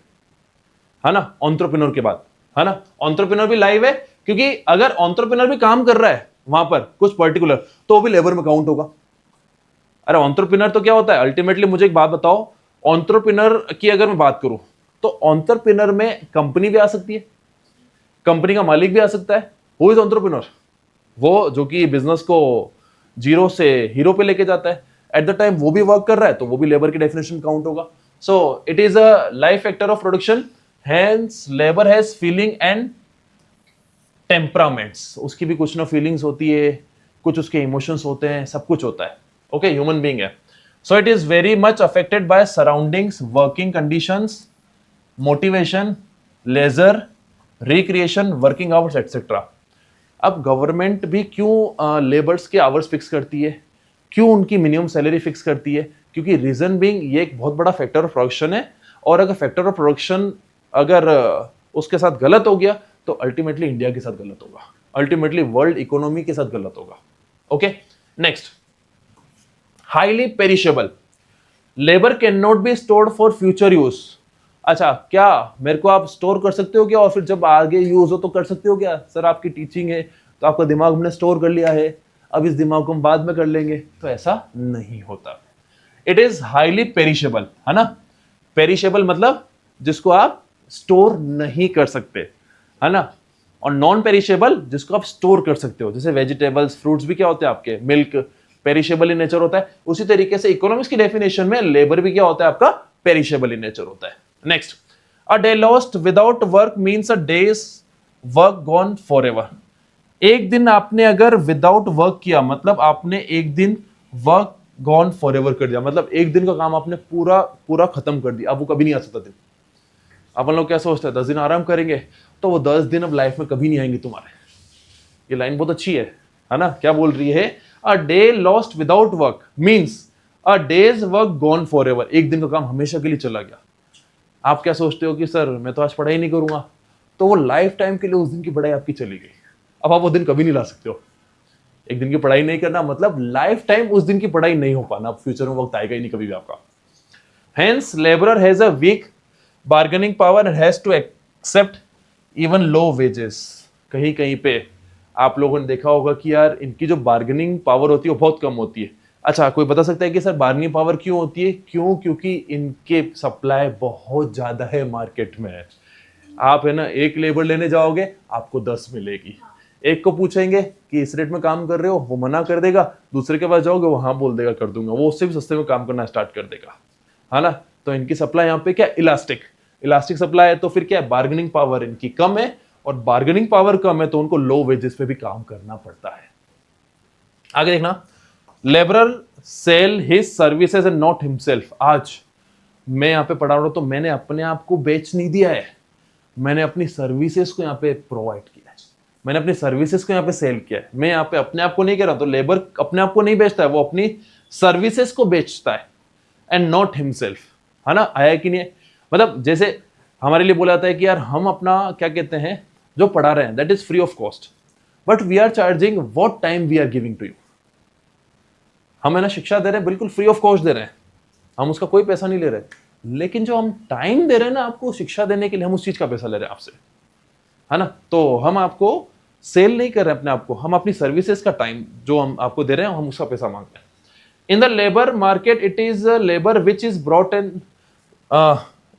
है ना? एंटरप्रेन्योर के बाद, है ना? एंटरप्रेन्योर भी लाइव है, क्योंकि अगर एंटरप्रेन्योर भी काम कर रहा है वहां पर कुछ पर्टिकुलर, तो भी लेबर में काउंट होगा। अरे एंटरप्रेन्योर तो क्या होता है अल्टीमेटली? मुझे एक बात बताओ, एंटरप्रेन्योर की अगर मैं बात करूं तो एंटरप्रेन्योर में कंपनी भी आ सकती है, कंपनी का मालिक भी आ सकता है। Who is entrepreneur? वो जो कि बिजनेस को जीरो से हीरो पे लेके जाता है। एट द टाइम वो भी वर्क कर रहा है तो वो भी लेबर की डेफिनेशन काउंट होगा। सो it is a life factor of production, hence labour has feeling and temperaments. उसकी भी कुछ ना फीलिंग्स होती है, कुछ उसके इमोशंस होते हैं, सब कुछ होता है। ओके, ह्यूमन बीइंग है। So it is very much affected by surroundings, working conditions, motivation, leisure, recreation, working hours etcetera. अब गवर्नमेंट भी क्यों लेबर्स के आवर्स फिक्स करती है, क्यों उनकी मिनिमम सैलरी फिक्स करती है? क्योंकि रीजन बीइंग ये एक बहुत बड़ा फैक्टर ऑफ प्रोडक्शन है, और अगर फैक्टर ऑफ प्रोडक्शन अगर उसके साथ गलत हो गया तो अल्टीमेटली इंडिया के साथ गलत होगा, अल्टीमेटली वर्ल्ड इकोनॉमी के साथ गलत होगा। Okay, next, highly perishable. Labour can not be stored for future use. अच्छा, क्या मेरे को आप स्टोर कर सकते हो क्या और फिर जब आगे यूज हो तो कर सकते हो क्या? सर आपकी टीचिंग है तो आपका दिमाग हमने स्टोर कर लिया है, अब इस दिमाग को हम बाद में कर लेंगे, तो ऐसा नहीं होता। इट इज हाईली पेरिशेबल, है ना? पेरिशेबल मतलब जिसको आप स्टोर नहीं कर सकते, है ना? और नॉन पेरिशेबल जिसको आप स्टोर कर सकते हो, जैसे वेजिटेबल्स, फ्रूट्स भी क्या होते हैं आपके, मिल्क पेरिशेबल इन नेचर होता है। उसी तरीके से इकोनॉमिक्स की डेफिनेशन में लेबर भी क्या होता है आपका? पेरिशेबल इन नेचर होता है। Next, a day lost without work means a days work gone forever. एक दिन आपने अगर विदाउट वर्क किया मतलब आपने एक दिन वर्क गॉन फॉरएवर कर दिया, मतलब एक दिन का काम आपने पूरा पूरा खत्म कर दिया, अब वो कभी नहीं आ सकता दिन। अपन लोग क्या सोचते हैं 10 दिन आराम करेंगे, तो वो 10 दिन अब लाइफ में कभी नहीं आएंगे तुम्हारे। ये लाइन बहुत अच्छी है ना? क्या बोल रही है? A day lost without work means a days work gone forever. एक दिन का काम हमेशा के लिए चला गया। आप क्या सोचते हो कि सर मैं तो आज पढ़ाई नहीं करूंगा, तो वो लाइफ टाइम के लिए उस दिन की पढ़ाई आपकी चली गई। अब आप वो दिन कभी नहीं ला सकते हो। एक दिन की पढ़ाई नहीं करना मतलब लाइफ टाइम उस दिन की पढ़ाई नहीं हो पाना, फ्यूचर में वक्त आएगा ही नहीं कभी भी आपका। Hence labourer has a weak bargaining power and has to accept even low wages. कहीं कहीं पे आप लोगों ने देखा होगा कि यार इनकी जो बार्गेनिंग पावर होती है वो बहुत कम होती है। अच्छा, कोई बता सकता है कि सर बार्गेनिंग पावर क्यों होती है? क्यों? क्योंकि इनके सप्लाई बहुत ज्यादा है मार्केट में। आप है ना एक लेबर लेने जाओगे आपको 10 मिलेगी, एक को पूछेंगे कि इस रेट में काम कर रहे हो, वो मना कर देगा, दूसरे के पास जाओगे वो हाँ बोल देगा कर दूंगा, वो उससे भी सस्ते में काम करना स्टार्ट कर देगा, है ना? तो इनकी सप्लाई यहाँ पे क्या इलास्टिक सप्लाई है, तो फिर क्या है, बार्गेनिंग पावर इनकी कम है, और बार्गेनिंग पावर कम है तो उनको लो वेजेस पे भी काम करना पड़ता है। आगे देखना, labourer sell his services and not himself. आज मैं यहाँ पे पढ़ा रहा हूं तो मैंने अपने आप को बेच नहीं दिया है, मैंने अपनी सर्विसेज को यहाँ पे प्रोवाइड किया है, मैंने अपनी सर्विसेज को यहाँ पे सेल किया है। मैं यहाँ पे अपने आप को नहीं कह रहा, तो लेबर अपने आप को नहीं बेचता है, वो अपनी सर्विसेज को बेचता है, एंड नॉट हिमसेल्फ, है ना? आया कि नहीं? मतलब जैसे हमारे लिए बोला जाता है कि यार हम अपना क्या कहते हैं जो पढ़ा रहे हैं that is free of cost, but we are charging what time we are giving to you. हम है ना शिक्षा दे रहे हैं, बिल्कुल फ्री ऑफ कॉस्ट दे रहे हैं, हम उसका कोई पैसा नहीं ले रहे, लेकिन जो हम टाइम दे रहे हैं ना आपको शिक्षा देने के लिए, हम उस चीज का पैसा ले रहे हैं आपसे, है ना। तो हम आपको सेल नहीं कर रहे हैं अपने आप को, हम अपनी सर्विसेज का टाइम जो हम आपको दे रहे हैं हम उसका पैसा मांग रहे हैं। In the labour market it is labour which is brought and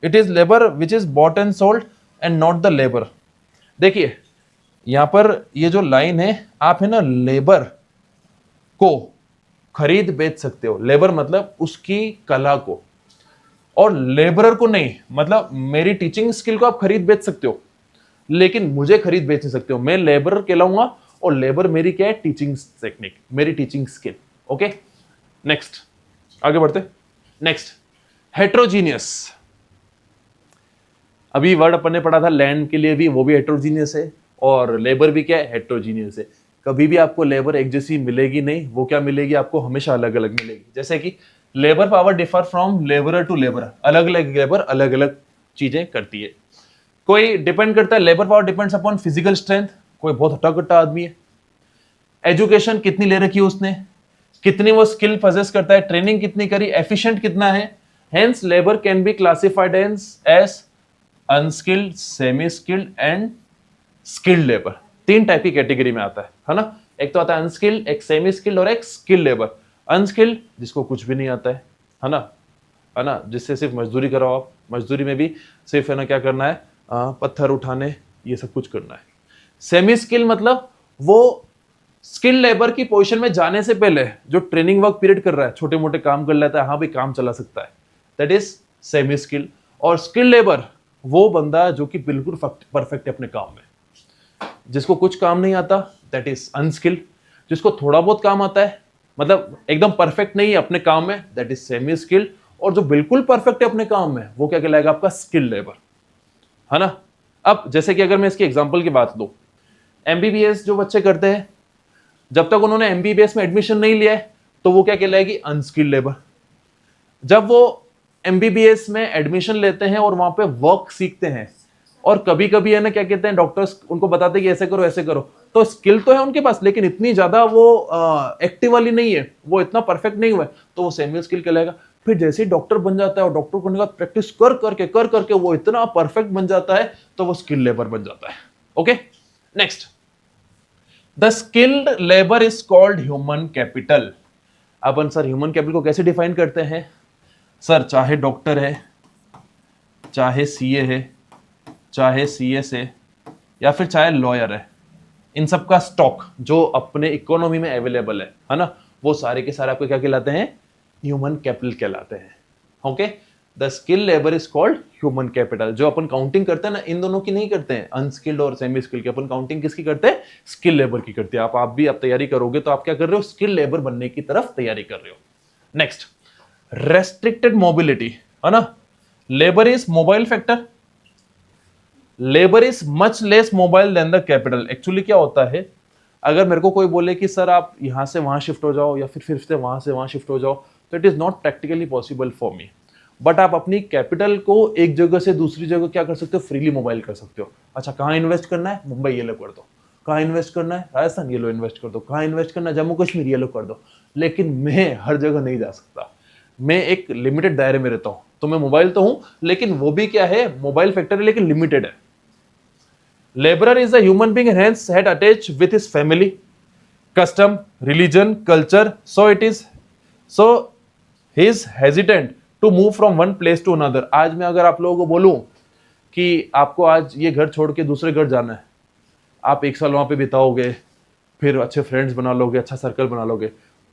it is labour which is bought and sold and not the labour. देखिए यहां पर ये जो लाइन है, आप है ना लेबर को खरीद बेच सकते हो, लेबर मतलब उसकी कला को, और लेबरर को नहीं, मतलब मेरी टीचिंग स्किल को आप खरीद बेच सकते हो लेकिन मुझे खरीद बेच नहीं सकते हो। मैं लेबरर कहलाऊंगा और लेबर मेरी क्या है, टीचिंग टेक्निक, मेरी टीचिंग स्किल। ओके नेक्स्ट आगे बढ़ते। नेक्स्ट हेट्रोजीनियस, अभी वर्ड अपन ने पढ़ा था लैंड के लिए भी, वो भी हेट्रोजीनियस है और लेबर भी क्या है, हेट्रोजीनियस है। कभी भी आपको लेबर एक जैसी मिलेगी नहीं, वो क्या मिलेगी आपको, हमेशा अलग अलग मिलेगी। जैसे कि labour power differ from labourer to labour, अलग अलग लेबर अलग अलग चीजें करती है। कोई डिपेंड करता है, labour power depends upon physical strength, कोई बहुत हट्टा कट्टा आदमी है, एजुकेशन कितनी ले रखी है उसने, कितनी वो स्किल पजेस करता है, ट्रेनिंग कितनी करी, एफिशिएंट कितना है। Hence labour can be classified as unskilled, semi skilled and skilled labour. तीन टाइप की कैटेगरी में आता है ना। एक तो आता है अनस्किल्ड, एक सेमी स्किल्ड और एक स्किल्ड लेबर। अनस्किल्ड जिसको कुछ भी नहीं आता है ना, जिससे सिर्फ मजदूरी कराओ आप, मजदूरी में भी सिर्फ है ना क्या करना है, पत्थर उठाने, ये सब कुछ करना है। सेमी स्किल मतलब वो स्किल लेबर की पोजीशन में जाने से पहले जो ट्रेनिंग वर्क पीरियड कर रहा है, छोटे मोटे काम कर लेता है, हाँ भाई काम चला सकता है, दैट इज सेमी स्किल। और स्किल लेबर वो बंदा जो कि बिल्कुल परफेक्ट है अपने काम में, जिसको कुछ काम नहीं आता दैट इज अनस्किल्ड। जिसको थोड़ा बहुत काम आता है, मतलब एकदम परफेक्ट नहीं है अपने काम में, दैट इज सेमी स्किल्ड। और जो बिल्कुल परफेक्ट है अपने काम में वो क्या कहलाएगा, आपका स्किल्ड लेबर, है ना। अब जैसे कि अगर मैं इसकी एग्जांपल की बात लूं, एमबीबीएस जो बच्चे करते हैं, जब तक उन्होंने एमबीबीएस में एडमिशन नहीं लिया है तो वो क्या कहलाएगी, अनस्किल्ड लेबर। जब वो एमबीबीएस में एडमिशन लेते हैं और वहां पे वर्क सीखते हैं, और कभी कभी है ना क्या कहते हैं डॉक्टर्स उनको बताते हैं कि ऐसे करो ऐसे करो, तो स्किल तो है उनके पास लेकिन इतनी ज्यादा वो एक्टिव वाली नहीं है, वो इतना परफेक्ट नहीं हुआ है, तो वो सेमी स्किल कहलाएगा। फिर जैसे ही डॉक्टर बन जाता है और डॉक्टर बनने का प्रैक्टिस कर करके वो इतना परफेक्ट बन जाता है तो वो स्किल लेबर बन जाता है। Okay next, the skilled labour is called human capital. Upon sir human capital को कैसे डिफाइन करते हैं सर, चाहे डॉक्टर है, चाहे सीए है, चाहे सीएस है, या फिर चाहे लॉयर है, इन सब का स्टॉक जो अपने इकोनॉमी में अवेलेबल है ना, वो सारे के सारे आपको क्या कहलाते हैं, ह्यूमन कैपिटल कहलाते हैं। Okay the skill labour is called human capital. जो अपन काउंटिंग करते हैं ना, इन दोनों की नहीं करते हैं, अनस्किल्ड और सेमी स्किल्ड की, अपन काउंटिंग किसकी करते हैं, स्किल लेबर की करते हैं। आप भी आप तैयारी करोगे तो आप क्या कर रहे हो, स्किल लेबर बनने की तरफ तैयारी कर रहे हो। नेक्स्ट, रेस्ट्रिक्टेड मोबिलिटी, है ना। Labour is mobile factor, labour is much less mobile than the capital. Actually क्या होता है, अगर मेरे को कोई बोले कि सर आप यहां से वहां शिफ्ट हो जाओ या फिर से वहां शिफ्ट हो जाओ, तो it is not practically possible for me. But आप अपनी कैपिटल को एक जगह से दूसरी जगह क्या कर सकते हो, फ्रीली मोबाइल कर सकते हो। अच्छा कहाँ इन्वेस्ट करना है, मुंबई ये लो कर दो, कहाँ इन्वेस्ट करना है, राजस्थान ये लो इन्वेस्ट कर दो, कहाँ इन्वेस्ट करना है, जम्मू कश्मीर ये लो कर दो। लेकिन मैं हर जगह नहीं जा सकता, मैं एक लिमिटेड दायरे में रहता हूं। तो मैं मोबाइल तो हूं लेकिन वो भी क्या है, मोबाइल फैक्टर है लेकिन लिमिटेड है। Laborer is a human being, hence had attached with his family, custom, religion, culture. So he is hesitant to move from one place to another. आज मैं अगर आप लोगों को बोलूं कि आपको आज ये घर छोड़ के दूसरे घर जाना है, आप 1 साल वहां पे बिताओगे, फिर अच्छे फ्रेंड्स बना लोगे, अच्छा सर्कल बना लोगे,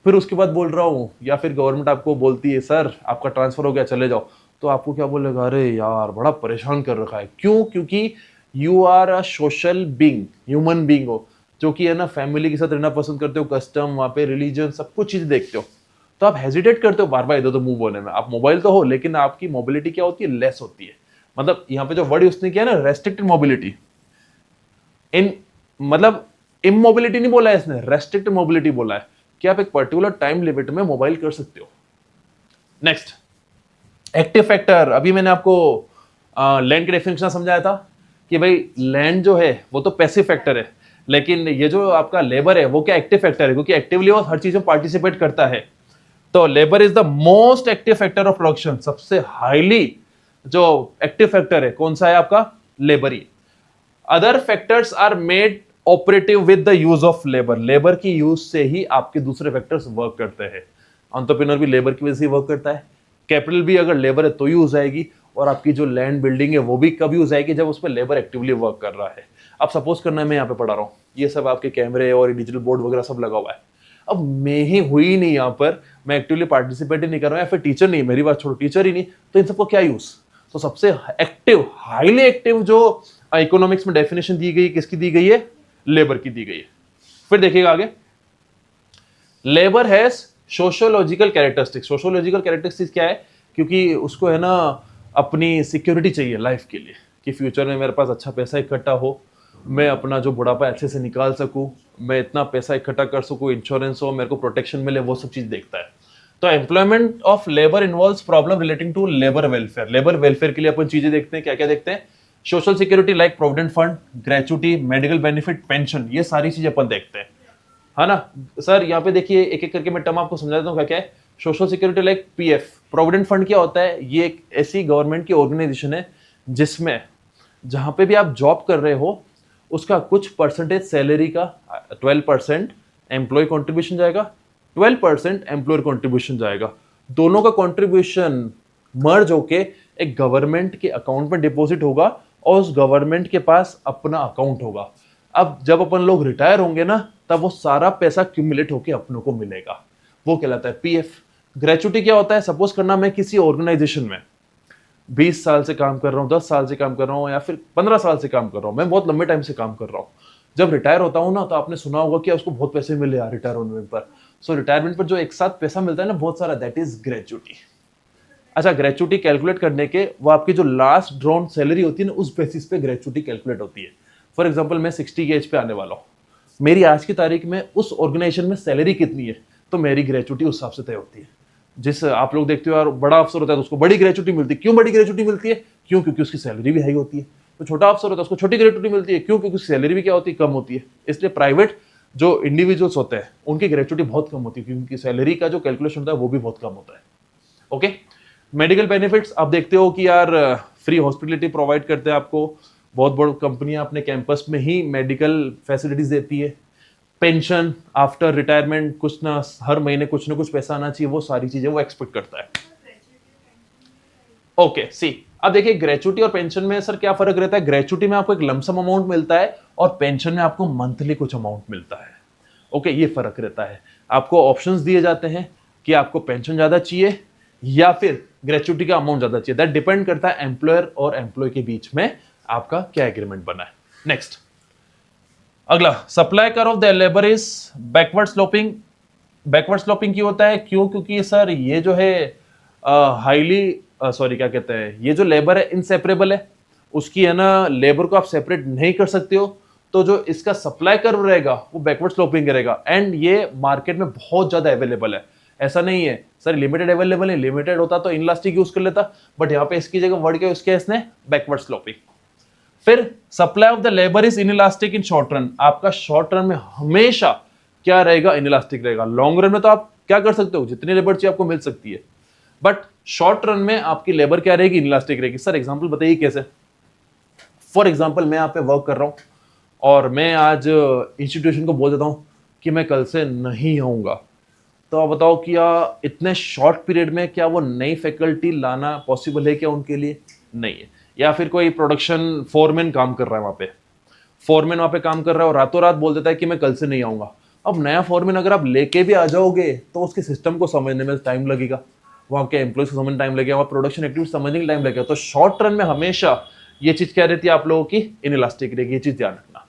फिर उसके बाद बोल रहा हूँ, या फिर गवर्नमेंट आपको बोलती है सर आपका ट्रांसफर हो गया चले जाओ, तो आपको क्या बोलेगा, अरे यार बड़ा परेशान कर रखा है। क्यों? क्योंकि you are a social being, human being हो, जो कि है ना फैमिली के साथ रहना पसंद करते हो, कस्टम, वहाँ पे रिलीजन, सब कुछ चीज देखते हो, तो आप हेजिटेट करते हो बार बार इधर उधर मूव होने में। आप मोबाइल तो हो लेकिन आपकी मोबिलिटी क्या होती है, लेस होती है। मतलब यहाँ पे जो वर्ड उसने किया ना, रेस्ट्रिक्टेड मोबिलिटी, इन मतलब इमोबिलिटी नहीं बोला है इसने, रेस्ट्रिक्टेड मोबिलिटी बोला है कि आप एक पर्टिकुलर टाइम लिमिट में मोबाइल कर सकते हो। नेक्स्ट, एक्टिव फैक्टर, अभी मैंने आपको लैंड की डेफिनेशन समझाया था कि भाई लैंड जो है वो तो पैसिव फैक्टर है, लेकिन ये जो आपका लेबर है वो क्या एक्टिव फैक्टर है, क्योंकि एक्टिवली वो हर चीज में पार्टिसिपेट करता है। तो labour is the most active factor of production, सबसे हाईली जो एक्टिव फैक्टर है कौन सा है आपका, लेबर ही। Other factors are made operative with the use of labour, labour की यूज से ही आपके दूसरे फैक्टर्स वर्क करते हैं। एंटरप्रेन्योर भी लेबर की वजह से वर्क करता है, कैपिटल भी अगर लेबर है तो यूज आएगी, और आपकी जो लैंड बिल्डिंग है वो भी कब यूज आएगी, जब उस पर लेबर एक्टिवली वर्क कर रहा है। अब सपोज करना है मैं यहाँ पे पढ़ा रहा हूँ, ये सब आपके कैमरे और डिजिटल बोर्ड वगैरह सब लगा हुआ है, अब मैं ही हुई नहीं यहाँ पर, मैं एक्टिवली पार्टिसिपेट ही नहीं कर रहा हूँ, या फिर टीचर नहीं, मेरी बात छोड़ो, टीचर ही नहीं, तो इन सबको क्या यूज। तो सबसे एक्टिव, हाईली एक्टिव जो इकोनॉमिक्स में डेफिनेशन दी गई, किसकी दी गई है, लेबर की दी गई है। फिर देखिएगा आगे, labour has sociological characteristics. Sociological characteristics क्या है, क्योंकि उसको है ना अपनी सिक्योरिटी चाहिए लाइफ के लिए, कि फ्यूचर में मेरे पास अच्छा पैसा इकट्ठा हो, मैं अपना जो बुढ़ापा अच्छे से निकाल सकूं, मैं इतना पैसा इकट्ठा कर सकूं, इंश्योरेंस हो, मेरे को प्रोटेक्शन मिले, वो सब चीज देखता है। तो employment of labour involves problem relating to labour welfare. Labour welfare के लिए अपन चीजें देखते हैं, क्या क्या देखते हैं, social security like provident fund, gratuity, medical benefit, pension, ये सारी चीजें अपन देखते हैं, है ना। सर यहाँ पे देखिए एक एक करके मैं टर्म आपको समझा देता हूँ क्या क्या है। Social security like PF, provident fund क्या होता है, ये एक ऐसी गवर्नमेंट की ऑर्गेनाइजेशन है जिसमें जहां पे भी आप जॉब कर रहे हो उसका कुछ परसेंटेज सैलरी का 12% एम्प्लॉय कॉन्ट्रीब्यूशन जाएगा, 12% एम्प्लॉयर कॉन्ट्रीब्यूशन जाएगा, दोनों का कॉन्ट्रीब्यूशन मर्ज होके एक गवर्नमेंट के अकाउंट में डिपॉजिट होगा और उस गवर्नमेंट के पास अपना अकाउंट होगा। अब जब अपन लोग रिटायर होंगे ना, तब वो सारा पैसा क्यूमुलेट होके अपनों को मिलेगा, वो कहलाता है पीएफ। ग्रेचुटी क्या होता है, सपोज करना मैं किसी ऑर्गेनाइजेशन में 20 साल से काम कर रहा हूँ, 10 साल से काम कर रहा हूँ, या फिर 15 साल से काम कर रहा हूँ, मैं बहुत लंबे टाइम से काम कर रहा हूँ। जब रिटायर होता हूँ ना, तो आपने सुना होगा कि उसको बहुत पैसे मिले यार रिटायर होने पर। सो रिटायरमेंट पर जो एक साथ पैसा मिलता है ना बहुत सारा, दैट इज ग्रेचुटी। अच्छा, ग्रेचुटी कैलकुलेट करने के वो आपकी जो लास्ट ड्रॉन सैलरी होती है ना, उस बेसिस पे ग्रेचुटी कैलकुलेट होती है। फॉर एग्जाम्पल मैं 60 की एज पे आने वाला हूँ, मेरी आज की तारीख में उस ऑर्गेनाइजेशन में सैलरी कितनी है, तो मेरी ग्रेचुटी उस हिसाब से तय होती है। जिस आप लोग देखते हो यार बड़ा अफसर होता है तो उसको बड़ी ग्रेचुटी मिलती है, क्यों बड़ी ग्रेचुटी मिलती है, क्यों, क्योंकि उसकी सैलरी भी हाई होती है। तो छोटा अफसर होता है उसको छोटी ग्रेचुटी मिलती है, क्यों, क्योंकि उसकी सैलरी भी क्या होती है, कम होती है। इसलिए प्राइवेट जो इंडिविजुअल्स होते हैं उनकी ग्रेचुटी बहुत कम होती है, क्योंकि उनकी सैलरी का जो कैलकुलेशन होता है वो भी बहुत कम होता है। ओके, मेडिकल बेनिफिट्स आप देखते हो कि यार फ्री हॉस्पिटलिटी प्रोवाइड करते हैं आपको, बहुत बड़ी कंपनियां अपने कैंपस में ही मेडिकल फैसिलिटीज देती है। पेंशन आफ्टर रिटायरमेंट, कुछ ना हर महीने कुछ ना कुछ पैसा आना चाहिए, वो सारी चीजें वो एक्सपेक्ट करता है। ओके सी, अब देखिए ग्रेचुटी और पेंशन में सर क्या फर्क रहता है। ग्रेचुटी में आपको एक लमसम अमाउंट मिलता है और पेंशन में आपको मंथली कुछ अमाउंट मिलता है। ओके, ये फर्क रहता है। आपको ऑप्शंस दिए जाते हैं कि आपको पेंशन ज्यादा चाहिए या फिर ग्रेचुटी का अमाउंट ज्यादा चाहिए, दैट डिपेंड करता है एम्प्लॉयर और एम्प्लॉय के बीच में आपका क्या एग्रीमेंट बना है। नेक्स्ट, अगला, supply curve of the labour is backward sloping. Backward sloping क्यों होता है, क्यों, क्योंकि सर ये जो है हाईली सॉरी क्या कहते हैं, ये जो लेबर है इनसेपरेबल है, उसकी है ना लेबर को आप सेपरेट नहीं कर सकते हो, तो जो इसका सप्लाई कर्व रहेगा वो बैकवर्ड स्लोपिंग रहेगा। एंड ये मार्केट में बहुत ज्यादा अवेलेबल है, ऐसा नहीं है सर लिमिटेड अवेलेबल है, लिमिटेड होता तो इनलास्टिक यूज कर लेता, बट यहाँ पे इसकी जगह वर्ड क्या यूज किया इसने, बैकवर्ड स्लोपिंग। फिर supply of the labour is inelastic in short run. आपका शॉर्ट रन में हमेशा क्या रहेगा, इनइलास्टिक रहेगा। लॉन्ग रन में तो आप क्या कर सकते हो, जितनी लेबर चाहिए आपको मिल सकती है, बट शॉर्ट रन में आपकी लेबर क्या रहेगी, इनइलास्टिक रहेगी। सर एग्जांपल बताइए कैसे। फॉर एग्जांपल मैं यहाँ पे वर्क कर रहा हूँ और मैं आज इंस्टीट्यूशन को बोल देता हूँ कि मैं कल से नहीं आऊँगा, तो आप बताओ कि इतने शॉर्ट पीरियड में क्या वो नई फैकल्टी लाना पॉसिबल है क्या उनके लिए, नहीं है। या फिर कोई प्रोडक्शन फोरमैन काम कर रहा है वहाँ पे, फोरमैन वहाँ पे काम कर रहा है और रातों रात बोल देता है कि मैं कल से नहीं आऊँगा। अब नया फोरमैन अगर आप लेके भी आ जाओगे तो उसके सिस्टम को समझने में टाइम लगेगा, वहाँ के एम्प्लॉयज को समझने टाइम लगेगा, वहाँ प्रोडक्शन एक्टिविटी समझने में टाइम लगेगा। तो शॉर्ट रन में हमेशा ये चीज़ क्या रहती है आप लोगों की, इनइलास्टिक रहेगी, ये चीज़ ध्यान रखना।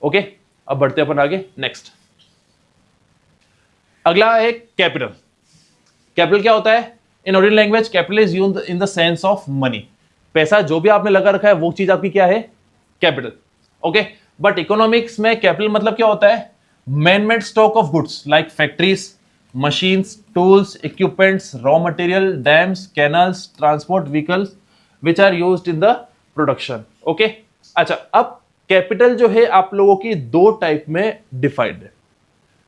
ओके, अब बढ़ते अपन आगे। नेक्स्ट, अगला है कैपिटल। कैपिटल क्या होता है, in ordinary language capital is used in the sense of money. पैसा जो भी आपने लगा रखा है वो चीज आपकी क्या है, कैपिटल। ओके, बट इकोनॉमिक्स में कैपिटल मतलब क्या होता है, man made stock of goods like factories, machines, tools, equipments, raw material, dams, canals, transport vehicles, which are used in the production. Okay, अच्छा, अब कैपिटल जो है आप लोगों की दो टाइप में डिफाइंड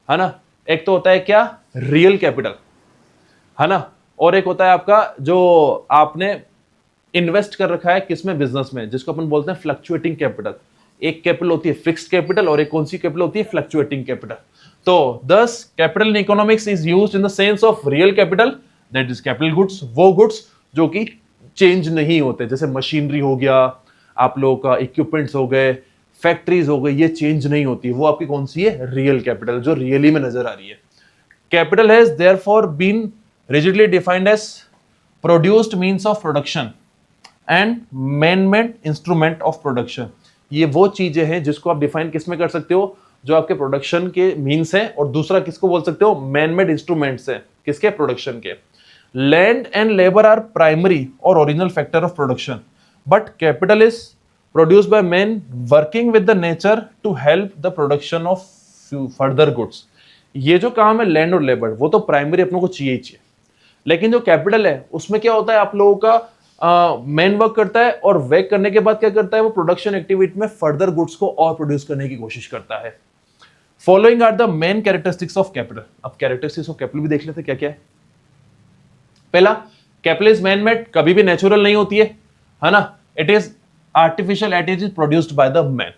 है ना। एक तो होता है क्या, रियल कैपिटल, है ना, और एक होता है आपका जो आपने इन्वेस्ट कर रखा है किसमें, बिजनेस में, जिसको अपन बोलते हैं फ्लक्चुएटिंग कैपिटल। एक कैपिटल होती है फिक्स्ड कैपिटल और एक कौन सी कैपिटल होती है, फ्लक्चुएटिंग कैपिटल। तो दस capital in economics is used in the sense of real capital, that is capital goods, वो गुड्स जो कि चेंज नहीं होते, जैसे मशीनरी हो गया, आप लोगों का इक्विपमेंट्स हो गए, फैक्ट्रीज हो गई, ये चेंज नहीं होती, वो आपकी कौन सी है, रियल कैपिटल, जो रियली में नजर आ रही है। Capital has therefore been rigidly defined as produced means of production and man-made instrument of production। ये वो चीजें हैं जिसको आप डिफाइन किसमें कर सकते हो, जो आपके प्रोडक्शन के मीन्स है, और दूसरा किसको बोल सकते हो, मैन मेड इंस्ट्रूमेंट्स है, किसके, प्रोडक्शन के। Land and labour are primary और original factor of production, but capital is produced by man working with the nature to help the production of further goods. ये जो काम है लैंड और labour, वो तो प्राइमरी अपनों को चाहिए ही चाहिए, लेकिन जो कैपिटल है उसमें क्या होता है, आप लोगों का मेन वर्क करता है, और वर्क करने के बाद क्या करता है, वो प्रोडक्शन एक्टिविटी में फर्दर गुड्स को और प्रोड्यूस करने की कोशिश करता है। Following are the main characteristics of capital. अब कैरेक्टरिस्टिक्स ऑफ कैपिटल भी देख लेते क्या क्या है। पहला, कैपिटल इज मैन मेड, कभी भी नेचुरल नहीं होती है ना, it is artificial, it is produced by the man.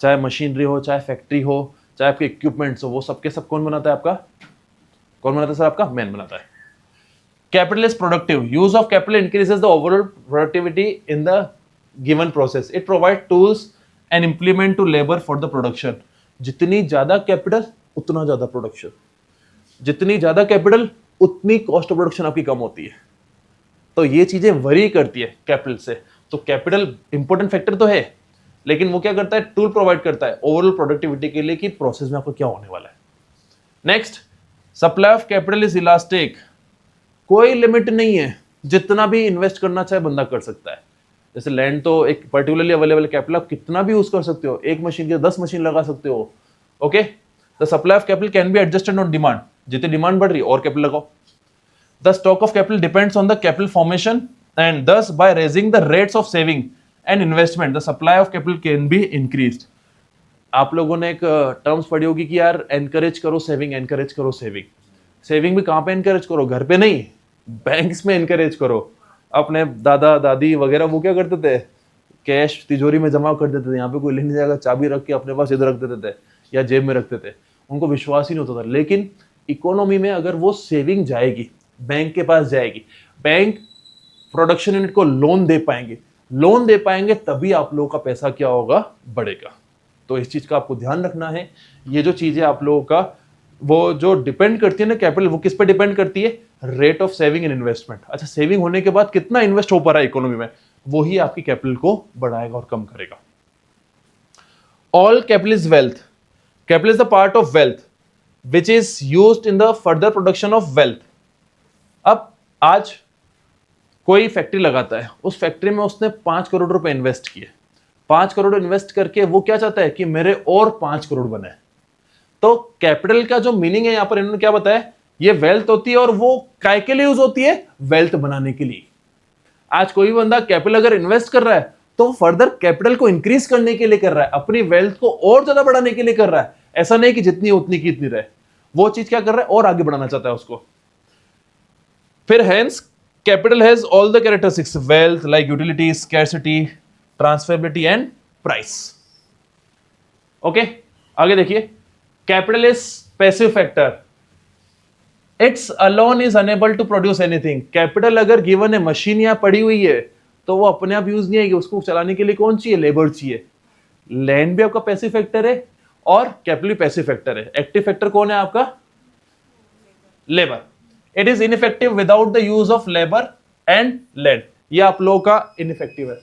चाहे मशीनरी हो, चाहे फैक्ट्री हो, चाहे आपके इक्विपमेंट्स हो, वो सबके सब कौन बनाता है, आपका कौन बनाता है सर, आपका मैन बनाता है। Capital is productive. Use of capital increases the overall productivity in the given process. It provides tools and implement to labor for the production. जितनी ज्यादा कैपिटल उतना ज्यादा प्रोडक्शन, जितनी ज्यादा कैपिटल उतनी कॉस्ट ऑफ प्रोडक्शन आपकी कम होती है। तो ये चीजें वरी करती है कैपिटल से। तो कैपिटल इंपॉर्टेंट फैक्टर तो है, लेकिन वो क्या करता है, टूल प्रोवाइड करता है ओवरऑल प्रोडक्टिविटी के लिए कि प्रोसेस में आपको क्या होने वाला है। Next, supply of capital is elastic. कोई लिमिट नहीं है, जितना भी इन्वेस्ट करना चाहे बंदा कर सकता है। जैसे लैंड तो एक पर्टिकुलरली अवेलेबल कैपिटल, आप कितना भी यूज कर सकते हो, एक मशीन के 10 मशीन लगा सकते हो। Okay, the supply of capital can be adjusted on demand, जितनी डिमांड बढ़ रही है और कैपिटल लगाओ। The stock of capital depends on the capital formation and thus by raising the rates of saving and investment the supply of capital can be increased. आप लोगों ने एक टर्म्स पढ़ी होगी कि यार एनकरेज करो सेविंग, एनकरेज करो सेविंग। सेविंग भी कहाँ पे एनकरेज करो, घर पे नहीं, बैंक्स में एनकरेज करो। अपने दादा दादी वगैरह वो क्या करते थे, कैश तिजोरी में जमा कर देते थे, यहाँ पे कोई ले नहीं जाएगा, चाबी रख के अपने पास इधर रख देते थे या जेब में रखते थे, उनको विश्वास ही नहीं होता था। लेकिन इकोनॉमी में अगर वो सेविंग जाएगी, बैंक के पास जाएगी, बैंक प्रोडक्शन यूनिट को लोन दे पाएंगे, तभी आप लोगों का पैसा क्या होगा, बढ़ेगा। तो इस चीज का आपको ध्यान रखना है। ये जो चीजें आप लोगों का वो जो डिपेंड करती है ना कैपिटल, वो किस पे डिपेंड करती है, rate of saving and investment. अच्छा, सेविंग होने के बाद कितना इन्वेस्ट हो पा रहा है इकोनॉमी में, वो ही आपकी कैपिटल को बढ़ाएगा और कम करेगा। All capital is wealth. Capital is the part of wealth which is used in the further production of wealth. अब आज कोई फैक्ट्री लगाता है, उस फैक्ट्री में उसने 5 करोड़ रुपए इन्वेस्ट किए। 5 करोड़ इन्वेस्ट करके वो क्या चाहता है कि मेरे और 5 करोड़ बने। तो कैपिटल का जो मीनिंग है यहां पर इन्होंने क्या बताया, ये वेल्थ होती है, और वो काय के लिए यूज होती है, वेल्थ बनाने के लिए। आज कोई भी बंदा कैपिटल अगर इन्वेस्ट कर रहा है तो फर्दर कैपिटल को इंक्रीज करने के लिए कर रहा है, अपनी वेल्थ को और ज्यादा बढ़ाने के लिए कर रहा है। ऐसा नहीं कि जितनी उतनी की इतनी रहे, वो चीज क्या कर रहा है, और आगे बढ़ाना चाहता है उसको। फिर hence capital has all the characteristics wealth like utility, scarcity, transferability and price. Okay, आगे देखिए, capital is passive factor, its alone is unable to produce anything. Capital अगर गिवन है, मशीन यहां पड़ी हुई है, तो वो अपने आप यूज नहीं आएगी, उसको चलाने के लिए कौन चाहिए, लेबर चाहिए। लैंड भी आपका पैसिव फैक्टर है और कैपिटल भी पैसिव फैक्टर है। एक्टिव फैक्टर कौन है आपका, labour. It is ineffective without the use of labour and land. ये आप लोगों का इनइफेक्टिव है।